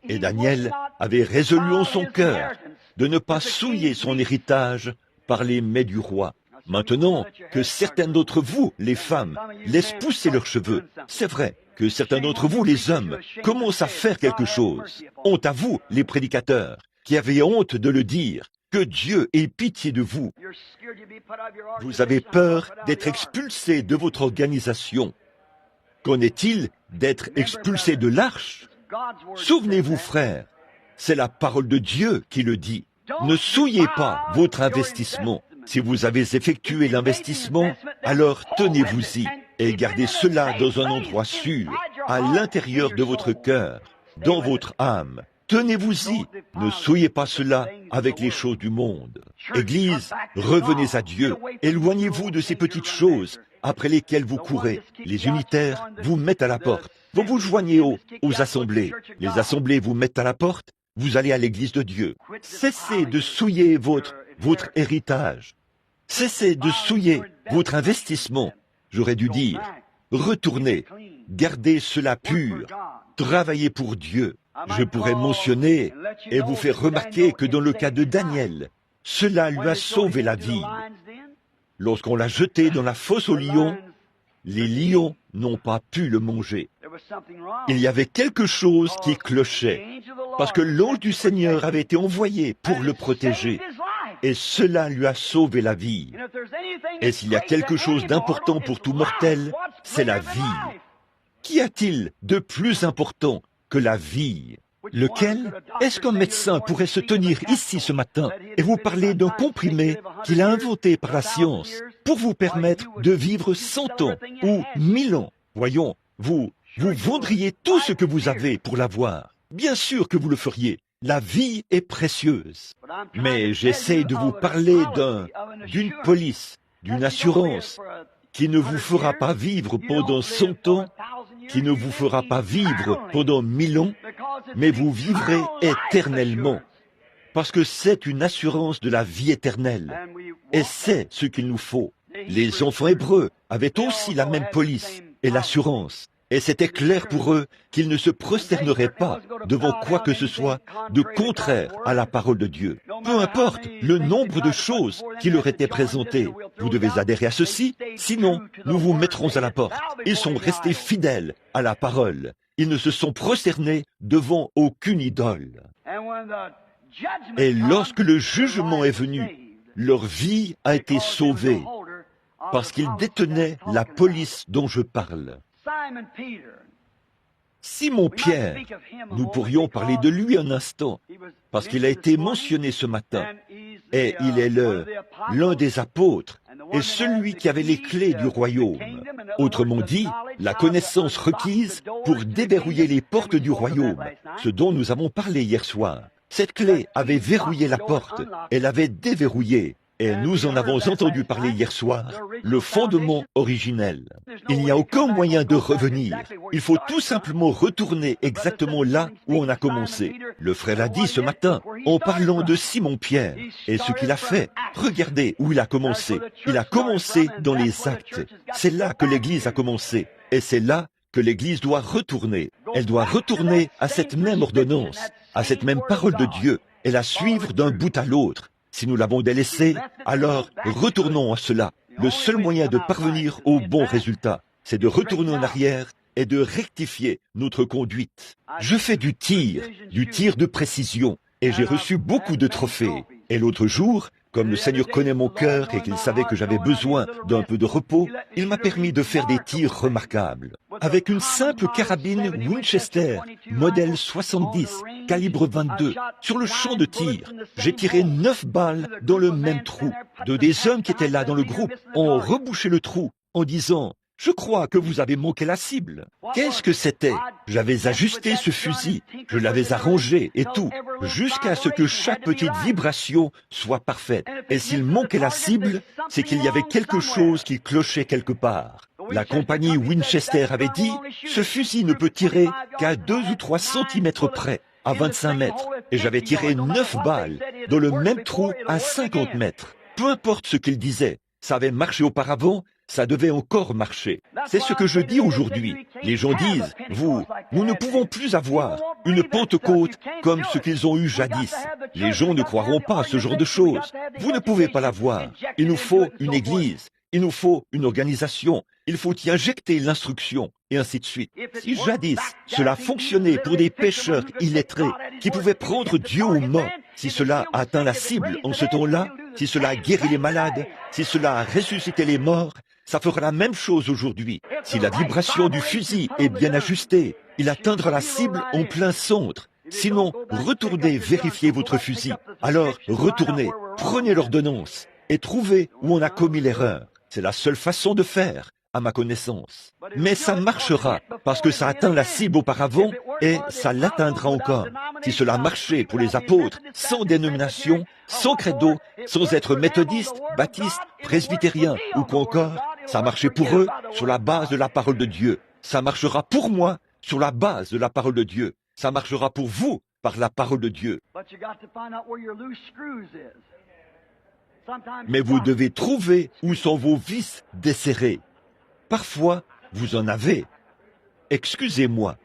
[SPEAKER 1] Et Daniel avait résolu en son cœur de ne pas souiller son héritage par les mets du roi. Maintenant que certains d'entre vous, les femmes, laissent pousser leurs cheveux, c'est vrai que certains d'entre vous, les hommes, commencent à faire quelque chose. Honte à vous, les prédicateurs, qui avez honte de le dire, que Dieu ait pitié de vous. Vous avez peur d'être expulsé de votre organisation. Qu'en est-il d'être expulsé de l'arche? Souvenez-vous, frères, c'est la parole de Dieu qui le dit. Ne souillez pas votre investissement. Si vous avez effectué l'investissement, alors tenez-vous-y et gardez cela dans un endroit sûr, à l'intérieur de votre cœur, dans votre âme. Tenez-vous-y, ne souillez pas cela avec les choses du monde. Église, revenez à Dieu, éloignez-vous de ces petites choses après lesquelles vous courez. Les unitaires vous mettent à la porte. Vous vous joignez aux assemblées. Les assemblées vous mettent à la porte. vous allez à l'église de Dieu. Cessez de souiller votre héritage. Cessez de souiller votre investissement. J'aurais dû dire, retournez, gardez cela pur, travaillez pour Dieu. Je pourrais mentionner et vous faire remarquer que dans le cas de Daniel, cela lui a sauvé la vie. Lorsqu'on l'a jeté dans la fosse aux lions, les lions n'ont pas pu le manger. Il y avait quelque chose qui clochait, parce que l'ange du Seigneur avait été envoyé pour le protéger, et cela lui a sauvé la vie. Et s'il y a quelque chose d'important pour tout mortel, c'est la vie. Qu'y a-t-il de plus important que la vie? Lequel? Est-ce qu'un médecin pourrait se tenir ici ce matin et vous parler d'un comprimé qu'il a inventé par la science pour vous permettre de vivre 100 ans ou 1000 ans? Voyons, vous vendriez tout ce que vous avez pour l'avoir. Bien sûr que vous le feriez. La vie est précieuse. Mais j'essaie de vous parler d'une police, d'une assurance qui ne vous fera pas vivre pendant 100 ans, qui ne vous fera pas vivre pendant 1000 ans, mais vous vivrez éternellement. Parce que c'est une assurance de la vie éternelle. Et c'est ce qu'il nous faut. Les enfants hébreux avaient aussi la même police et l'assurance. Et c'était clair pour eux qu'ils ne se prosterneraient pas devant quoi que ce soit de contraire à la parole de Dieu. Peu importe le nombre de choses qui leur étaient présentées. Vous devez adhérer à ceci, sinon nous vous mettrons à la porte. Ils sont restés fidèles à la parole. Ils ne se sont prosternés devant aucune idole. Et lorsque le jugement est venu, leur vie a été sauvée parce qu'ils détenaient la police dont je parle. Simon-Pierre, nous pourrions parler de lui un instant, parce qu'il a été mentionné ce matin, et il est l'un des apôtres, et celui qui avait les clés du royaume. Autrement dit, la connaissance requise pour déverrouiller les portes du royaume, ce dont nous avons parlé hier soir. Cette clé avait verrouillé la porte, elle avait déverrouillé, et nous en avons entendu parler hier soir, le fondement originel. Il n'y a aucun moyen de revenir. Il faut tout simplement retourner exactement là où on a commencé. Le frère a dit ce matin, en parlant de Simon-Pierre, et ce qu'il a fait. Regardez où il a commencé. Il a commencé dans les actes. C'est là que l'Église a commencé. Et c'est là que l'Église doit retourner. Elle doit retourner à cette même ordonnance, à cette même parole de Dieu, et la suivre d'un bout à l'autre. Si nous l'avons délaissé, alors retournons à cela. Le seul moyen de parvenir au bon résultat, c'est de retourner en arrière et de rectifier notre conduite. Je fais du tir de précision, et j'ai reçu beaucoup de trophées. Et l'autre jour, comme le Seigneur connaît mon cœur et qu'il savait que j'avais besoin d'un peu de repos, il m'a permis de faire des tirs remarquables. Avec une simple carabine Winchester, modèle 70, calibre 22, sur le champ de tir, j'ai tiré 9 balles dans le même trou. Deux des hommes qui étaient là dans le groupe ont rebouché le trou en disant « Je crois que vous avez manqué la cible. » Qu'est-ce que c'était? J'avais ajusté ce fusil, je l'avais arrangé et tout, jusqu'à ce que chaque petite vibration soit parfaite. Et s'il manquait la cible, c'est qu'il y avait quelque chose qui clochait quelque part. La compagnie Winchester avait dit, ce fusil ne peut tirer qu'à 2 ou 3 centimètres près, à 25 mètres. Et j'avais tiré 9 balles dans le même trou à 50 mètres. Peu importe ce qu'il disait, ça avait marché auparavant, ça devait encore marcher. C'est ce que je dis aujourd'hui. Les gens disent, nous ne pouvons plus avoir une Pentecôte comme ce qu'ils ont eu jadis. Les gens ne croiront pas à ce genre de choses. Vous ne pouvez pas l'avoir. Il nous faut une église. Il nous faut une organisation. Il faut y injecter l'instruction, et ainsi de suite. Si jadis, cela fonctionnait pour des pécheurs illettrés qui pouvaient prendre Dieu aux mains, si cela a atteint la cible en ce temps-là, si cela a guéri les malades, si cela a ressuscité les morts, ça fera la même chose aujourd'hui. Si la vibration du fusil est bien ajustée, il atteindra la cible en plein centre. Sinon, retournez vérifier votre fusil. Alors, retournez, prenez l'ordonnance et trouvez où on a commis l'erreur. C'est la seule façon de faire, à ma connaissance. Mais ça marchera, parce que ça atteint la cible auparavant et ça l'atteindra encore. Si cela marchait pour les apôtres, sans dénomination, sans credo, sans être méthodiste, baptiste, presbytérien ou quoi encore, ça marchait pour eux sur la base de la parole de Dieu. Ça marchera pour moi sur la base de la parole de Dieu. Ça marchera pour vous par la parole de Dieu. Mais vous devez trouver où sont vos vis desserrés. Parfois, vous en avez. Excusez-moi.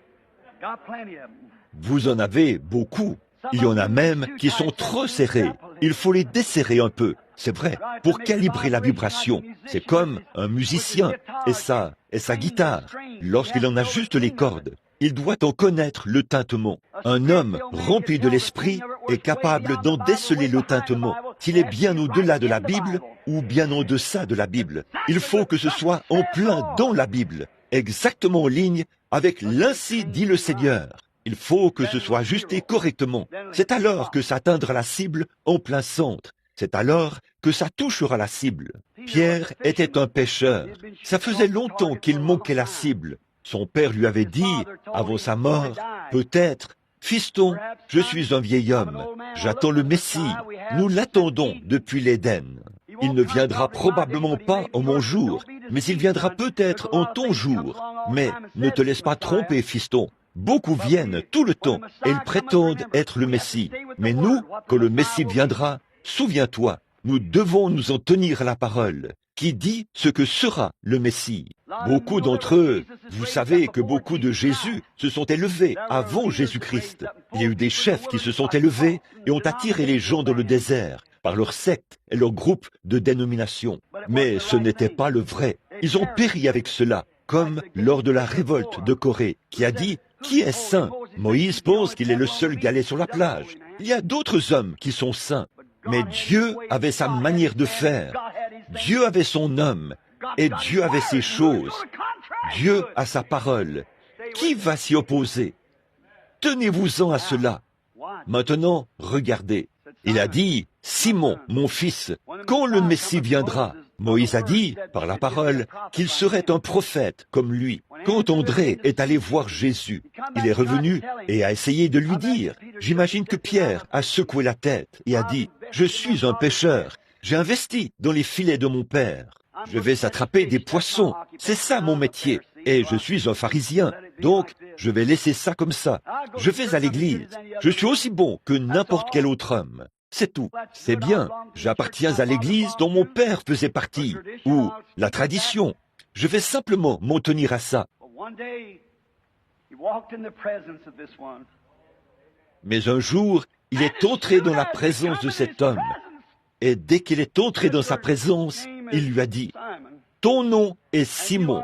[SPEAKER 1] Vous en avez beaucoup. Il y en a même qui sont trop serrés. Il faut les desserrer un peu. C'est vrai, pour calibrer la vibration. C'est comme un musicien et sa guitare. Lorsqu'il en ajuste les cordes, il doit en connaître le tintement. Un homme rempli de l'esprit est capable d'en déceler le tintement, s'il est bien au-delà de la Bible ou bien en deçà de la Bible. Il faut que ce soit en plein dans la Bible, exactement en ligne avec l'Ainsi dit le Seigneur. Il faut que ce soit ajusté correctement. C'est alors que ça atteindra la cible en plein centre. C'est alors que ça touchera la cible. Pierre était un pêcheur. Ça faisait longtemps qu'il manquait la cible. Son père lui avait dit, avant sa mort, peut-être, « Fiston, je suis un vieil homme, j'attends le Messie, nous l'attendons depuis l'Éden. Il ne viendra probablement pas en mon jour, mais il viendra peut-être en ton jour. Mais ne te laisse pas tromper, fiston. Beaucoup viennent tout le temps et ils prétendent être le Messie. Mais nous, quand le Messie viendra, souviens-toi, nous devons nous en tenir à la parole, qui dit ce que sera le Messie. Beaucoup d'entre eux, vous savez que beaucoup de Jésus se sont élevés avant Jésus-Christ. Il y a eu des chefs qui se sont élevés et ont attiré les gens dans le désert par leur secte et leur groupe de dénomination. Mais ce n'était pas le vrai. Ils ont péri avec cela, comme lors de la révolte de Corée, qui a dit « Qui est saint ?» Moïse pense qu'il est le seul galet sur la plage. Il y a d'autres hommes qui sont saints. Mais Dieu avait sa manière de faire. Dieu avait son homme. Et Dieu avait ses choses. Dieu a sa parole. Qui va s'y opposer? Tenez-vous-en à cela. Maintenant, regardez. Il a dit, « Simon, mon fils, quand le Messie viendra ?» Moïse a dit, par la parole, qu'il serait un prophète comme lui. Quand André est allé voir Jésus, il est revenu et a essayé de lui dire. J'imagine que Pierre a secoué la tête et a dit, « Je suis un pêcheur. J'ai investi dans les filets de mon père. Je vais attraper des poissons. C'est ça mon métier. Et je suis un pharisien. Donc, je vais laisser ça comme ça. Je vais à l'église. Je suis aussi bon que n'importe quel autre homme. C'est tout. C'est bien. J'appartiens à l'église dont mon père faisait partie. Ou la tradition. Je vais simplement m'en tenir à ça. » Mais un jour, il est entré dans la présence de cet homme. Et dès qu'il est entré dans sa présence, il lui a dit, « Ton nom est Simon,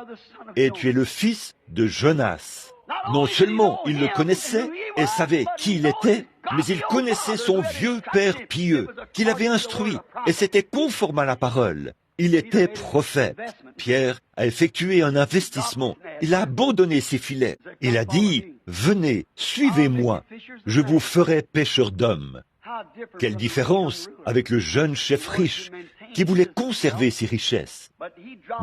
[SPEAKER 1] et tu es le fils de Jonas. » Non seulement il le connaissait et savait qui il était, mais il connaissait son vieux père pieux, qu'il avait instruit, et c'était conforme à la parole. Il était prophète. Pierre a effectué un investissement. Il a abandonné ses filets. Il a dit, « Venez, suivez-moi, je vous ferai pêcheurs d'hommes. » Quelle différence avec le jeune chef riche qui voulait conserver ses richesses.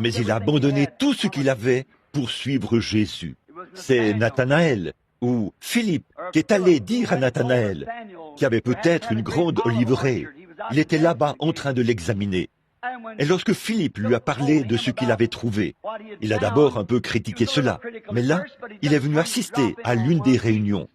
[SPEAKER 1] Mais il a abandonné tout ce qu'il avait pour suivre Jésus. C'est Nathanaël ou Philippe qui est allé dire à Nathanaël, qui avait peut-être une grande oliveraie. Il était là-bas en train de l'examiner. Et lorsque Philippe lui a parlé de ce qu'il avait trouvé, il a d'abord un peu critiqué cela. Mais là, il est venu assister à l'une des réunions.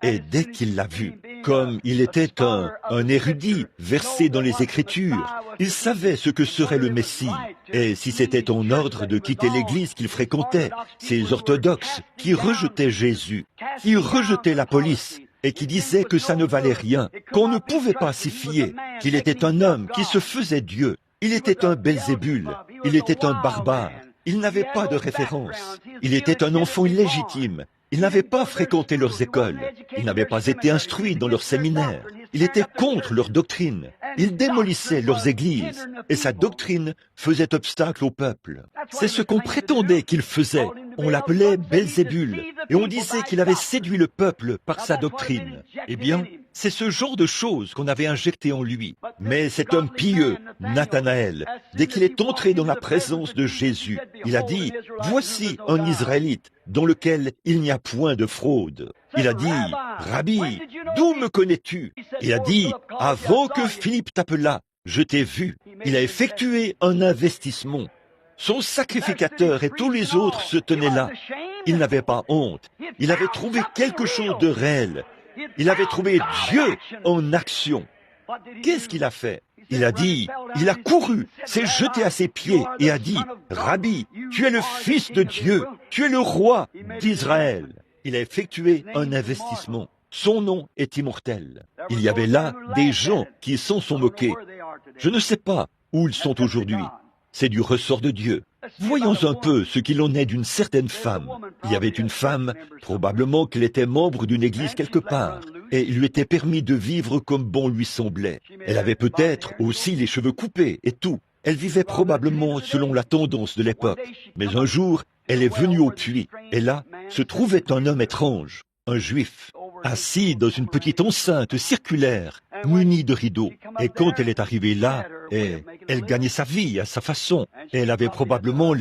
[SPEAKER 1] Et dès qu'il l'a vu, comme il était un érudit versé dans les Écritures, il savait ce que serait le Messie. Et si c'était en ordre de quitter l'Église qu'il fréquentait, ces orthodoxes qui rejetaient Jésus, qui rejetaient la police, et qui disaient que ça ne valait rien, qu'on ne pouvait pas s'y fier, qu'il était un homme qui se faisait Dieu, il était un Belzébul, il était un barbare, il n'avait pas de référence, il était un enfant illégitime. Il n'avait pas fréquenté leurs écoles. Il n'avait pas été instruit dans leurs séminaires. Il était contre leur doctrine. Il démolissait leurs églises. Et sa doctrine faisait obstacle au peuple. C'est ce qu'on prétendait qu'il faisait. On l'appelait Belzébul. Et on disait qu'il avait séduit le peuple par sa doctrine. Eh bien, c'est ce genre de choses qu'on avait injecté en lui. Mais cet homme pieux, Nathanaël, dès qu'il est entré dans la présence de Jésus, il a dit, « Voici un Israélite dans lequel il n'y a point de fraude. » Il a dit, « Rabbi, d'où me connais-tu » Il a dit, « Avant que Philippe t'appelât, je t'ai vu. » Il a effectué un investissement. Son sacrificateur et tous les autres se tenaient là. Il n'avait pas honte. Il avait trouvé quelque chose de réel. Il avait trouvé Dieu en action. Qu'est-ce qu'il a fait? Il a dit, il a couru, s'est jeté à ses pieds et a dit, « Rabbi, tu es le Fils de Dieu, tu es le roi d'Israël. » Il a effectué un investissement. Son nom est immortel. Il y avait là des gens qui s'en sont moqués. Je ne sais pas où ils sont aujourd'hui. C'est du ressort de Dieu. Voyons un peu ce qu'il en est d'une certaine femme. Il y avait une femme, probablement qu'elle était membre d'une église quelque part, et il lui était permis de vivre comme bon lui semblait. Elle avait peut-être aussi les cheveux coupés et tout. Elle vivait probablement selon la tendance de l'époque. Mais un jour, elle est venue au puits, et là se trouvait un homme étrange, un juif, assis dans une petite enceinte circulaire, munie de rideaux. Et quand elle est arrivée là, elle gagnait sa vie à sa façon. Et elle avait probablement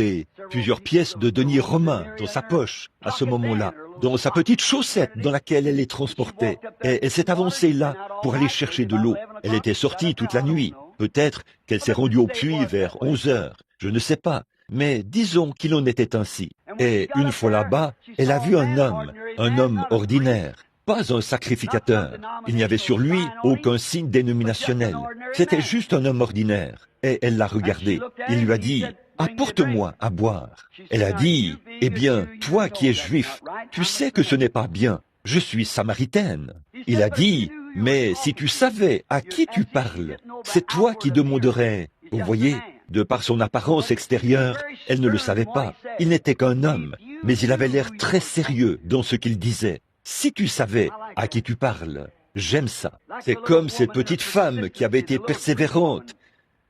[SPEAKER 1] plusieurs pièces de deniers romains dans sa poche, à ce moment-là, dans sa petite chaussette dans laquelle elle les transportait. Et elle s'est avancée là pour aller chercher de l'eau. Elle était sortie toute la nuit. Peut-être qu'elle s'est rendue au puits vers 11 heures. Je ne sais pas. Mais disons qu'il en était ainsi. Et une fois là-bas, elle a vu un homme ordinaire, pas un sacrificateur. Il n'y avait sur lui aucun signe dénominationnel. C'était juste un homme ordinaire. Et elle l'a regardé. Il lui a dit, « Apporte-moi à boire. » Elle a dit, « Eh bien, toi qui es juif, tu sais que ce n'est pas bien. Je suis samaritaine. » Il a dit, « Mais si tu savais à qui tu parles, c'est toi qui demanderais. » Vous voyez, de par son apparence extérieure, elle ne le savait pas. Il n'était qu'un homme, mais il avait l'air très sérieux dans ce qu'il disait. Si tu savais à qui tu parles, j'aime ça. C'est comme cette petite femme qui avait été persévérante.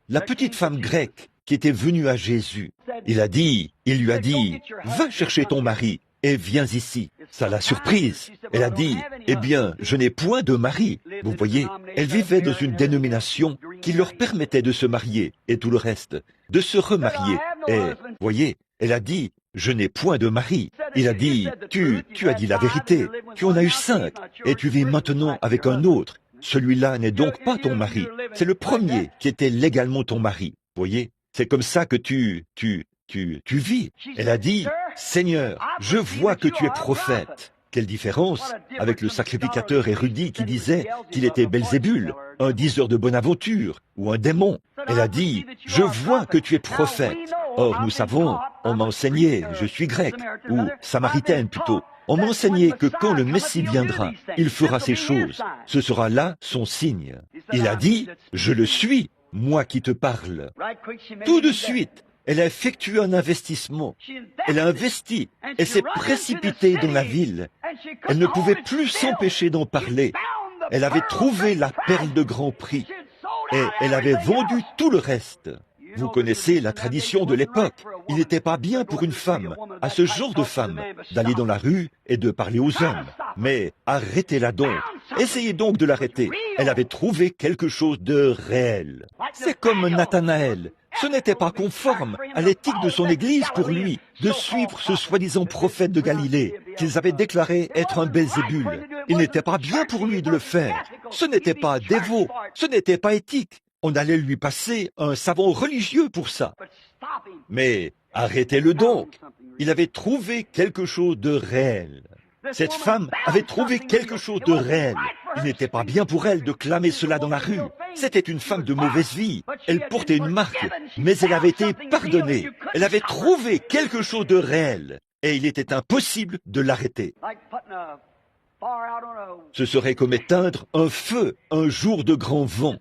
[SPEAKER 1] La petite femme grecque qui était venue à Jésus. Il lui a dit, va chercher ton mari et viens ici. Ça l'a surprise. Elle a dit, eh bien, je n'ai point de mari. Vous voyez, elle vivait dans une dénomination qui leur permettait de se marier et tout le reste, de se remarier. Et, voyez, elle a dit, je n'ai point de mari. Il a dit, tu as dit la vérité. Tu en as eu 5 et tu vis maintenant avec un autre. Celui-là n'est donc pas ton mari. C'est le premier qui était légalement ton mari. Voyez, c'est comme ça que tu vis. Elle a dit, Seigneur, je vois que tu es prophète. Quelle différence avec le sacrificateur érudit qui disait qu'il était Belzébul, un diseur de bonne aventure ou un démon. Elle a dit, je vois que tu es prophète. Or, nous savons, on m'a enseigné, je suis grec, ou samaritaine plutôt. On m'a enseigné que quand le Messie viendra, il fera ces choses. Ce sera là son signe. Il a dit, je le suis, moi qui te parle. Tout de suite, elle a effectué un investissement. Elle a investi. Elle s'est précipitée dans la ville. Elle ne pouvait plus s'empêcher d'en parler. Elle avait trouvé la perle de grand prix. Et elle avait vendu tout le reste. Vous connaissez la tradition de l'époque. Il n'était pas bien pour une femme, à ce genre de femme, d'aller dans la rue et de parler aux hommes. Mais arrêtez-la donc. Essayez donc de l'arrêter. Elle avait trouvé quelque chose de réel. C'est comme Nathanaël. Ce n'était pas conforme à l'éthique de son Église pour lui de suivre ce soi-disant prophète de Galilée qu'ils avaient déclaré être un Belzébul. Il n'était pas bien pour lui de le faire. Ce n'était pas dévot, ce n'était pas éthique. On allait lui passer un savant religieux pour ça. Mais arrêtez-le donc. Il avait trouvé quelque chose de réel. Cette femme avait trouvé quelque chose de réel. Il n'était pas bien pour elle de clamer cela dans la rue. C'était une femme de mauvaise vie. Elle portait une marque, mais elle avait été pardonnée. Elle avait trouvé quelque chose de réel. Et il était impossible de l'arrêter. Ce serait comme éteindre un feu un jour de grand vent.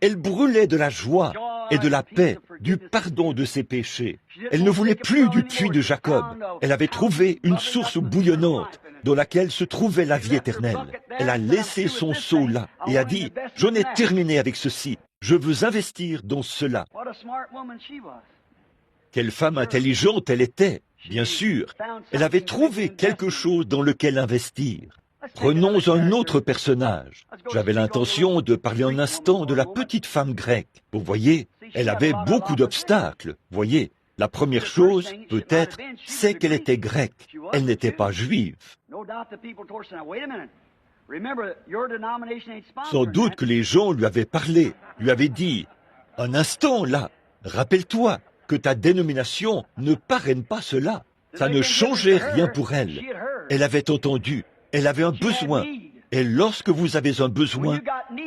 [SPEAKER 1] Elle brûlait de la joie et de la paix, du pardon de ses péchés. Elle ne voulait plus du puits de Jacob. Elle avait trouvé une source bouillonnante dans laquelle se trouvait la vie éternelle. Elle a laissé son seau là et a dit, « J'en ai terminé avec ceci. Je veux investir dans cela. » Quelle femme intelligente elle était, bien sûr. Elle avait trouvé quelque chose dans lequel investir. Prenons un autre personnage. J'avais l'intention de parler un instant de la petite femme grecque. Vous voyez, elle avait beaucoup d'obstacles. Voyez, la première chose, peut-être, c'est qu'elle était grecque. Elle n'était pas juive. Sans doute que les gens lui avaient parlé, lui avaient dit, « Un instant là, rappelle-toi que ta dénomination ne parraine pas cela. » Ça ne changeait rien pour elle. Elle avait entendu. Elle avait un besoin. Et lorsque vous avez un besoin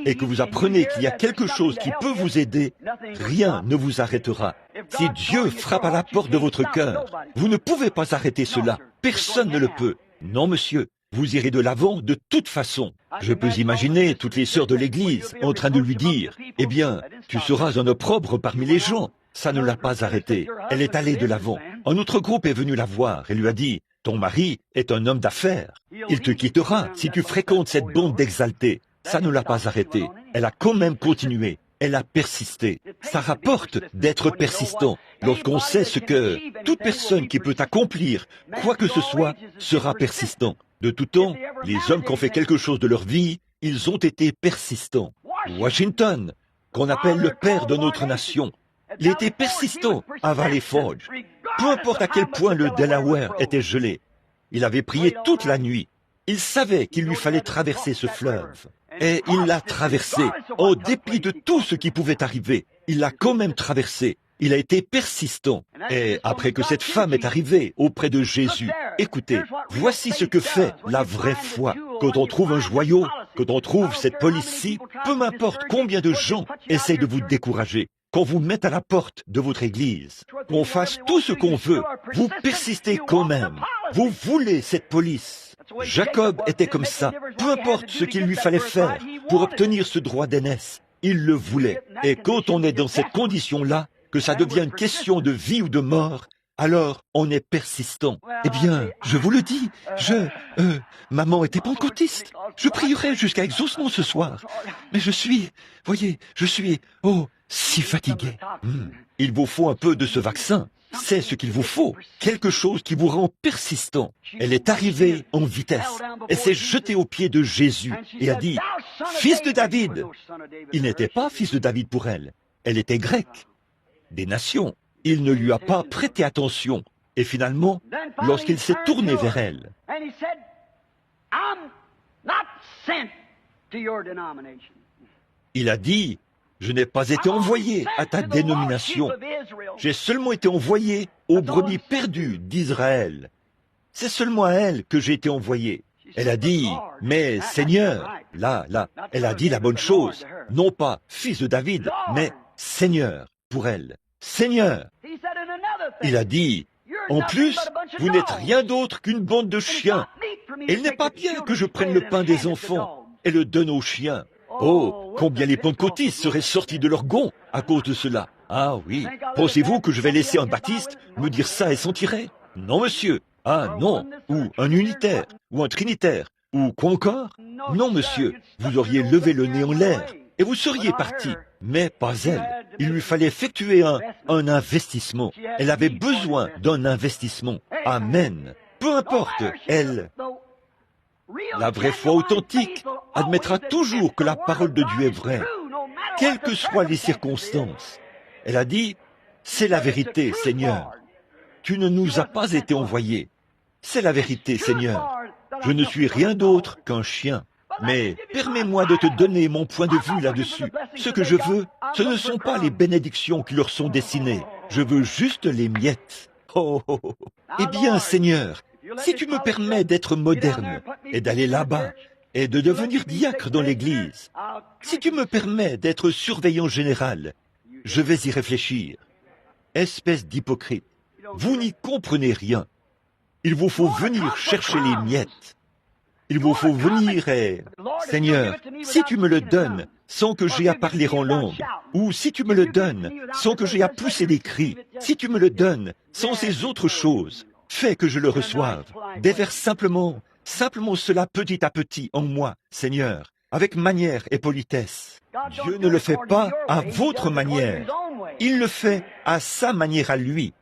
[SPEAKER 1] et que vous apprenez qu'il y a quelque chose qui peut vous aider, rien ne vous arrêtera. Si Dieu frappe à la porte de votre cœur, vous ne pouvez pas arrêter cela. Personne ne le peut. Non, monsieur. Vous irez de l'avant de toute façon. Je peux imaginer toutes les sœurs de l'Église en train de lui dire, « Eh bien, tu seras un opprobre parmi les gens. » Ça ne l'a pas arrêtée. Elle est allée de l'avant. Un autre groupe est venu la voir et lui a dit, « Ton mari est un homme d'affaires. Il te quittera si tu fréquentes cette bande d'exaltés. » Ça ne l'a pas arrêtée. Elle a quand même continué. Elle a persisté. Ça rapporte d'être persistant. Lorsqu'on sait ce que toute personne qui peut accomplir quoi que ce soit sera persistant. De tout temps, les hommes qui ont fait quelque chose de leur vie, ils ont été persistants. Washington, qu'on appelle le père de notre nation, il était persistant à Valley Forge. Peu importe à quel point le Delaware était gelé, il avait prié toute la nuit. Il savait qu'il lui fallait traverser ce fleuve. Et il l'a traversé, en dépit de tout ce qui pouvait arriver. Il l'a quand même traversé. Il a été persistant. Et après que cette femme est arrivée auprès de Jésus, écoutez, voici ce que fait la vraie foi. Quand on trouve un joyau, quand on trouve cette police-ci, peu m'importe combien de gens essayent de vous décourager, qu'on vous mette à la porte de votre église, qu'on fasse tout ce qu'on veut, vous persistez quand même. Vous voulez cette police. Jacob était comme ça. Peu importe ce qu'il lui fallait faire pour obtenir ce droit d'aînesse, il le voulait. Et quand on est dans cette condition-là, que ça devient une question de vie ou de mort, alors on est persistant. Eh bien, je vous le dis, maman était pentecôtiste. Je prierai jusqu'à exaucement ce soir. Mais je suis, si fatigué. Il vous faut un peu de ce vaccin. C'est ce qu'il vous faut. Quelque chose qui vous rend persistant. Elle est arrivée en vitesse. Elle s'est jetée aux pieds de Jésus et a dit, « Fils de David !» Il n'était pas fils de David pour elle. Elle était grecque. Des nations. Il ne lui a pas prêté attention. Et finalement, lorsqu'il s'est tourné vers elle, il a dit, « Je n'ai pas été envoyé à ta dénomination. J'ai seulement été envoyé aux brebis perdues d'Israël. C'est seulement à elle que j'ai été envoyé. » Elle a dit, « Mais Seigneur, là, elle a dit la bonne chose. Non pas fils de David, mais Seigneur pour elle. Seigneur. » Il a dit, « En plus, vous n'êtes rien d'autre qu'une bande de chiens. Et il n'est pas bien que je prenne le pain des enfants et le donne aux chiens. » Oh, combien les pentecôtistes seraient sortis de leur gond à cause de cela. Ah oui, pensez-vous que je vais laisser un baptiste me dire ça et s'en tirer? Non, monsieur. Ah non, ou un unitaire, ou un trinitaire, ou quoi encore? Non, monsieur, vous auriez levé le nez en l'air et vous seriez parti. Mais pas elle. Il lui fallait effectuer un investissement. Elle avait besoin d'un investissement. Amen. Peu importe, elle... La vraie foi authentique admettra toujours que la parole de Dieu est vraie, quelles que soient les circonstances. Elle a dit, « C'est la vérité, Seigneur. Tu ne nous as pas été envoyés. C'est la vérité, Seigneur. Je ne suis rien d'autre qu'un chien. Mais permets-moi de te donner mon point de vue là-dessus. Ce que je veux, ce ne sont pas les bénédictions qui leur sont destinées. Je veux juste les miettes. Oh, oh, oh. Eh bien, Seigneur, si tu me permets d'être moderne et d'aller là-bas et de devenir diacre dans l'église, si tu me permets d'être surveillant général, je vais y réfléchir. Espèce d'hypocrite, vous n'y comprenez rien. Il vous faut venir chercher les miettes. Il vous faut venir et... Seigneur, si tu me le donnes sans que j'aie à parler en langue, ou si tu me le donnes sans que j'aie à pousser des cris, si tu me le donnes sans ces autres choses, fais que je le reçoive. Déverse simplement cela petit à petit en moi, Seigneur, avec manière et politesse. Dieu ne le fait pas à votre manière. Il le fait à sa manière à lui.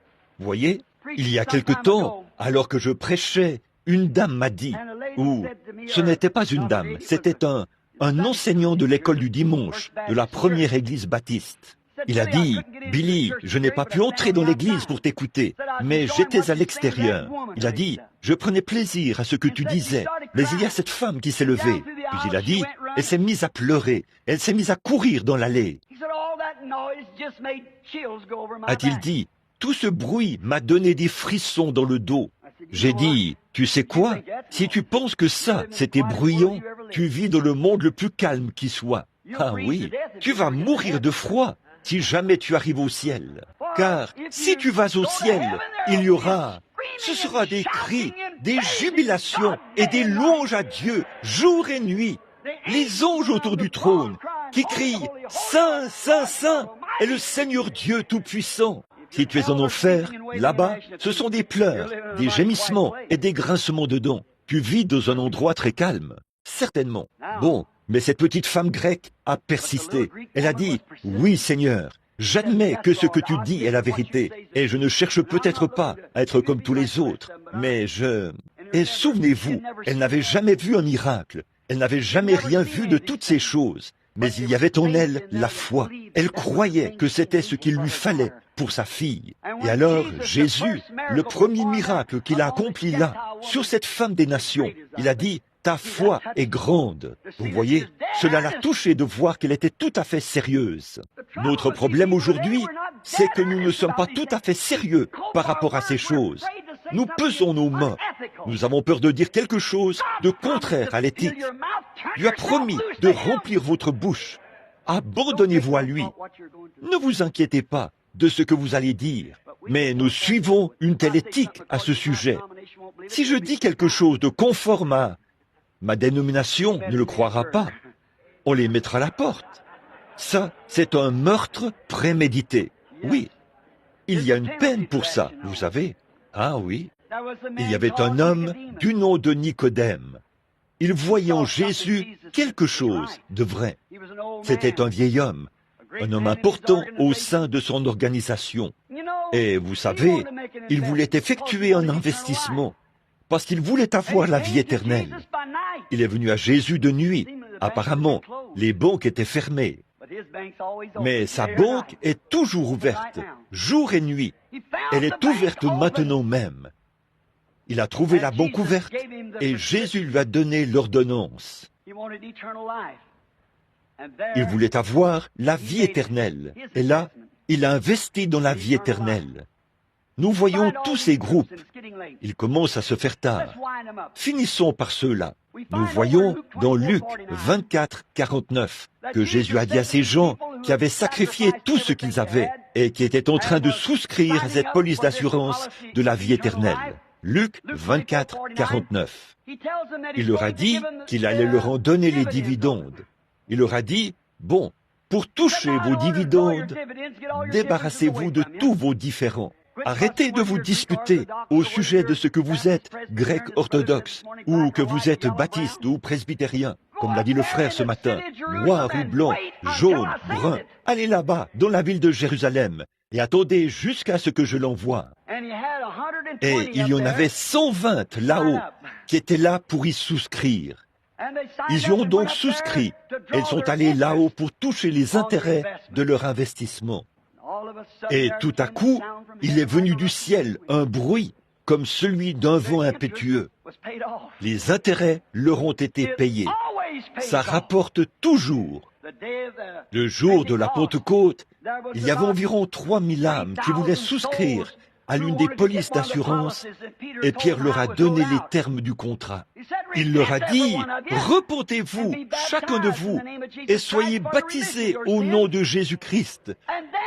[SPEAKER 1] Voyez, il y a quelque temps, alors que je prêchais, une dame m'a dit, ou ce n'était pas une dame, c'était un enseignant de l'école du dimanche, de la première église baptiste. Il a dit, « Billy, je n'ai pas pu entrer dans l'église pour t'écouter, mais j'étais à l'extérieur. » Il a dit, « Je prenais plaisir à ce que tu disais, mais il y a cette femme qui s'est levée. » Puis il a dit, « Elle s'est mise à pleurer, elle s'est mise à courir dans l'allée. » A-t-il dit, « Tout ce bruit m'a donné des frissons dans le dos. » J'ai dit, Tu sais quoi? Si tu penses que ça, c'était bruyant, tu vis dans le monde le plus calme qui soit. Ah oui, tu vas mourir de froid si jamais tu arrives au ciel. Car si tu vas au ciel, il y aura, ce sera des cris, des jubilations et des louanges à Dieu, jour et nuit. Les anges autour du trône qui crient « Saint, Saint, Saint est le Seigneur Dieu Tout-Puissant ». Si tu es en enfer, là-bas, ce sont des pleurs, des gémissements et des grincements de dents. Tu vis dans un endroit très calme, certainement. Bon, mais cette petite femme grecque a persisté. Elle a dit « Oui, Seigneur, j'admets que ce que tu dis est la vérité, et je ne cherche peut-être pas à être comme tous les autres, mais je... » Et souvenez-vous, elle n'avait jamais vu un miracle, elle n'avait jamais rien vu de toutes ces choses. Mais il y avait en elle la foi. Elle croyait que c'était ce qu'il lui fallait pour sa fille. Et alors, Jésus, le premier miracle qu'il a accompli là, sur cette femme des nations, il a dit, « Ta foi est grande. » Vous voyez, cela l'a touchée de voir qu'elle était tout à fait sérieuse. Notre problème aujourd'hui, c'est que nous ne sommes pas tout à fait sérieux par rapport à ces choses. Nous pesons nos mains. Nous avons peur de dire quelque chose de contraire à l'éthique. Dieu a promis de remplir votre bouche. Abandonnez-vous à lui. Ne vous inquiétez pas de ce que vous allez dire, mais nous suivons une telle éthique à ce sujet. Si je dis quelque chose de conforme à ma dénomination, ne le croira pas. On les mettra à la porte. Ça, c'est un meurtre prémédité. Oui, il y a une peine pour ça, vous savez. Ah oui, il y avait un homme du nom de Nicodème. Il voyait en Jésus quelque chose de vrai. C'était un vieil homme important au sein de son organisation. Et vous savez, il voulait effectuer un investissement parce qu'il voulait avoir la vie éternelle. Il est venu à Jésus de nuit. Apparemment, les banques étaient fermées. Mais sa banque est toujours ouverte, jour et nuit. Elle est ouverte maintenant même. Il a trouvé la banque ouverte et Jésus lui a donné l'ordonnance. Il voulait avoir la vie éternelle. Et là, il a investi dans la vie éternelle. Nous voyons tous ces groupes. Ils commencent à se faire tard. Finissons par ceux-là. Nous voyons dans Luc 24, 49 que Jésus a dit à ces gens qui avaient sacrifié tout ce qu'ils avaient et qui étaient en train de souscrire à cette police d'assurance de la vie éternelle. Luc 24, 49. Il leur a dit qu'il allait leur en donner les dividendes. Il leur a dit, bon, pour toucher vos dividendes, débarrassez-vous de tous vos différends. Arrêtez de vous disputer au sujet de ce que vous êtes, grec orthodoxe, ou que vous êtes baptiste ou presbytérien, comme l'a dit le frère ce matin, noir ou blanc, jaune, brun. Allez là-bas, dans la ville de Jérusalem, et attendez jusqu'à ce que je l'envoie. Et il y en avait 120 là-haut, qui étaient là pour y souscrire. Ils y ont donc souscrit, et ils sont allés là-haut pour toucher les intérêts de leur investissement. Et tout à coup, il est venu du ciel un bruit comme celui d'un vent impétueux. Les intérêts leur ont été payés. Ça rapporte toujours. Le jour de la Pentecôte, il y avait environ 3000 âmes qui voulaient souscrire à l'une des polices d'assurance et Pierre leur a donné les termes du contrat. Il leur a dit, repentez-vous, chacun de vous, et soyez baptisés au nom de Jésus-Christ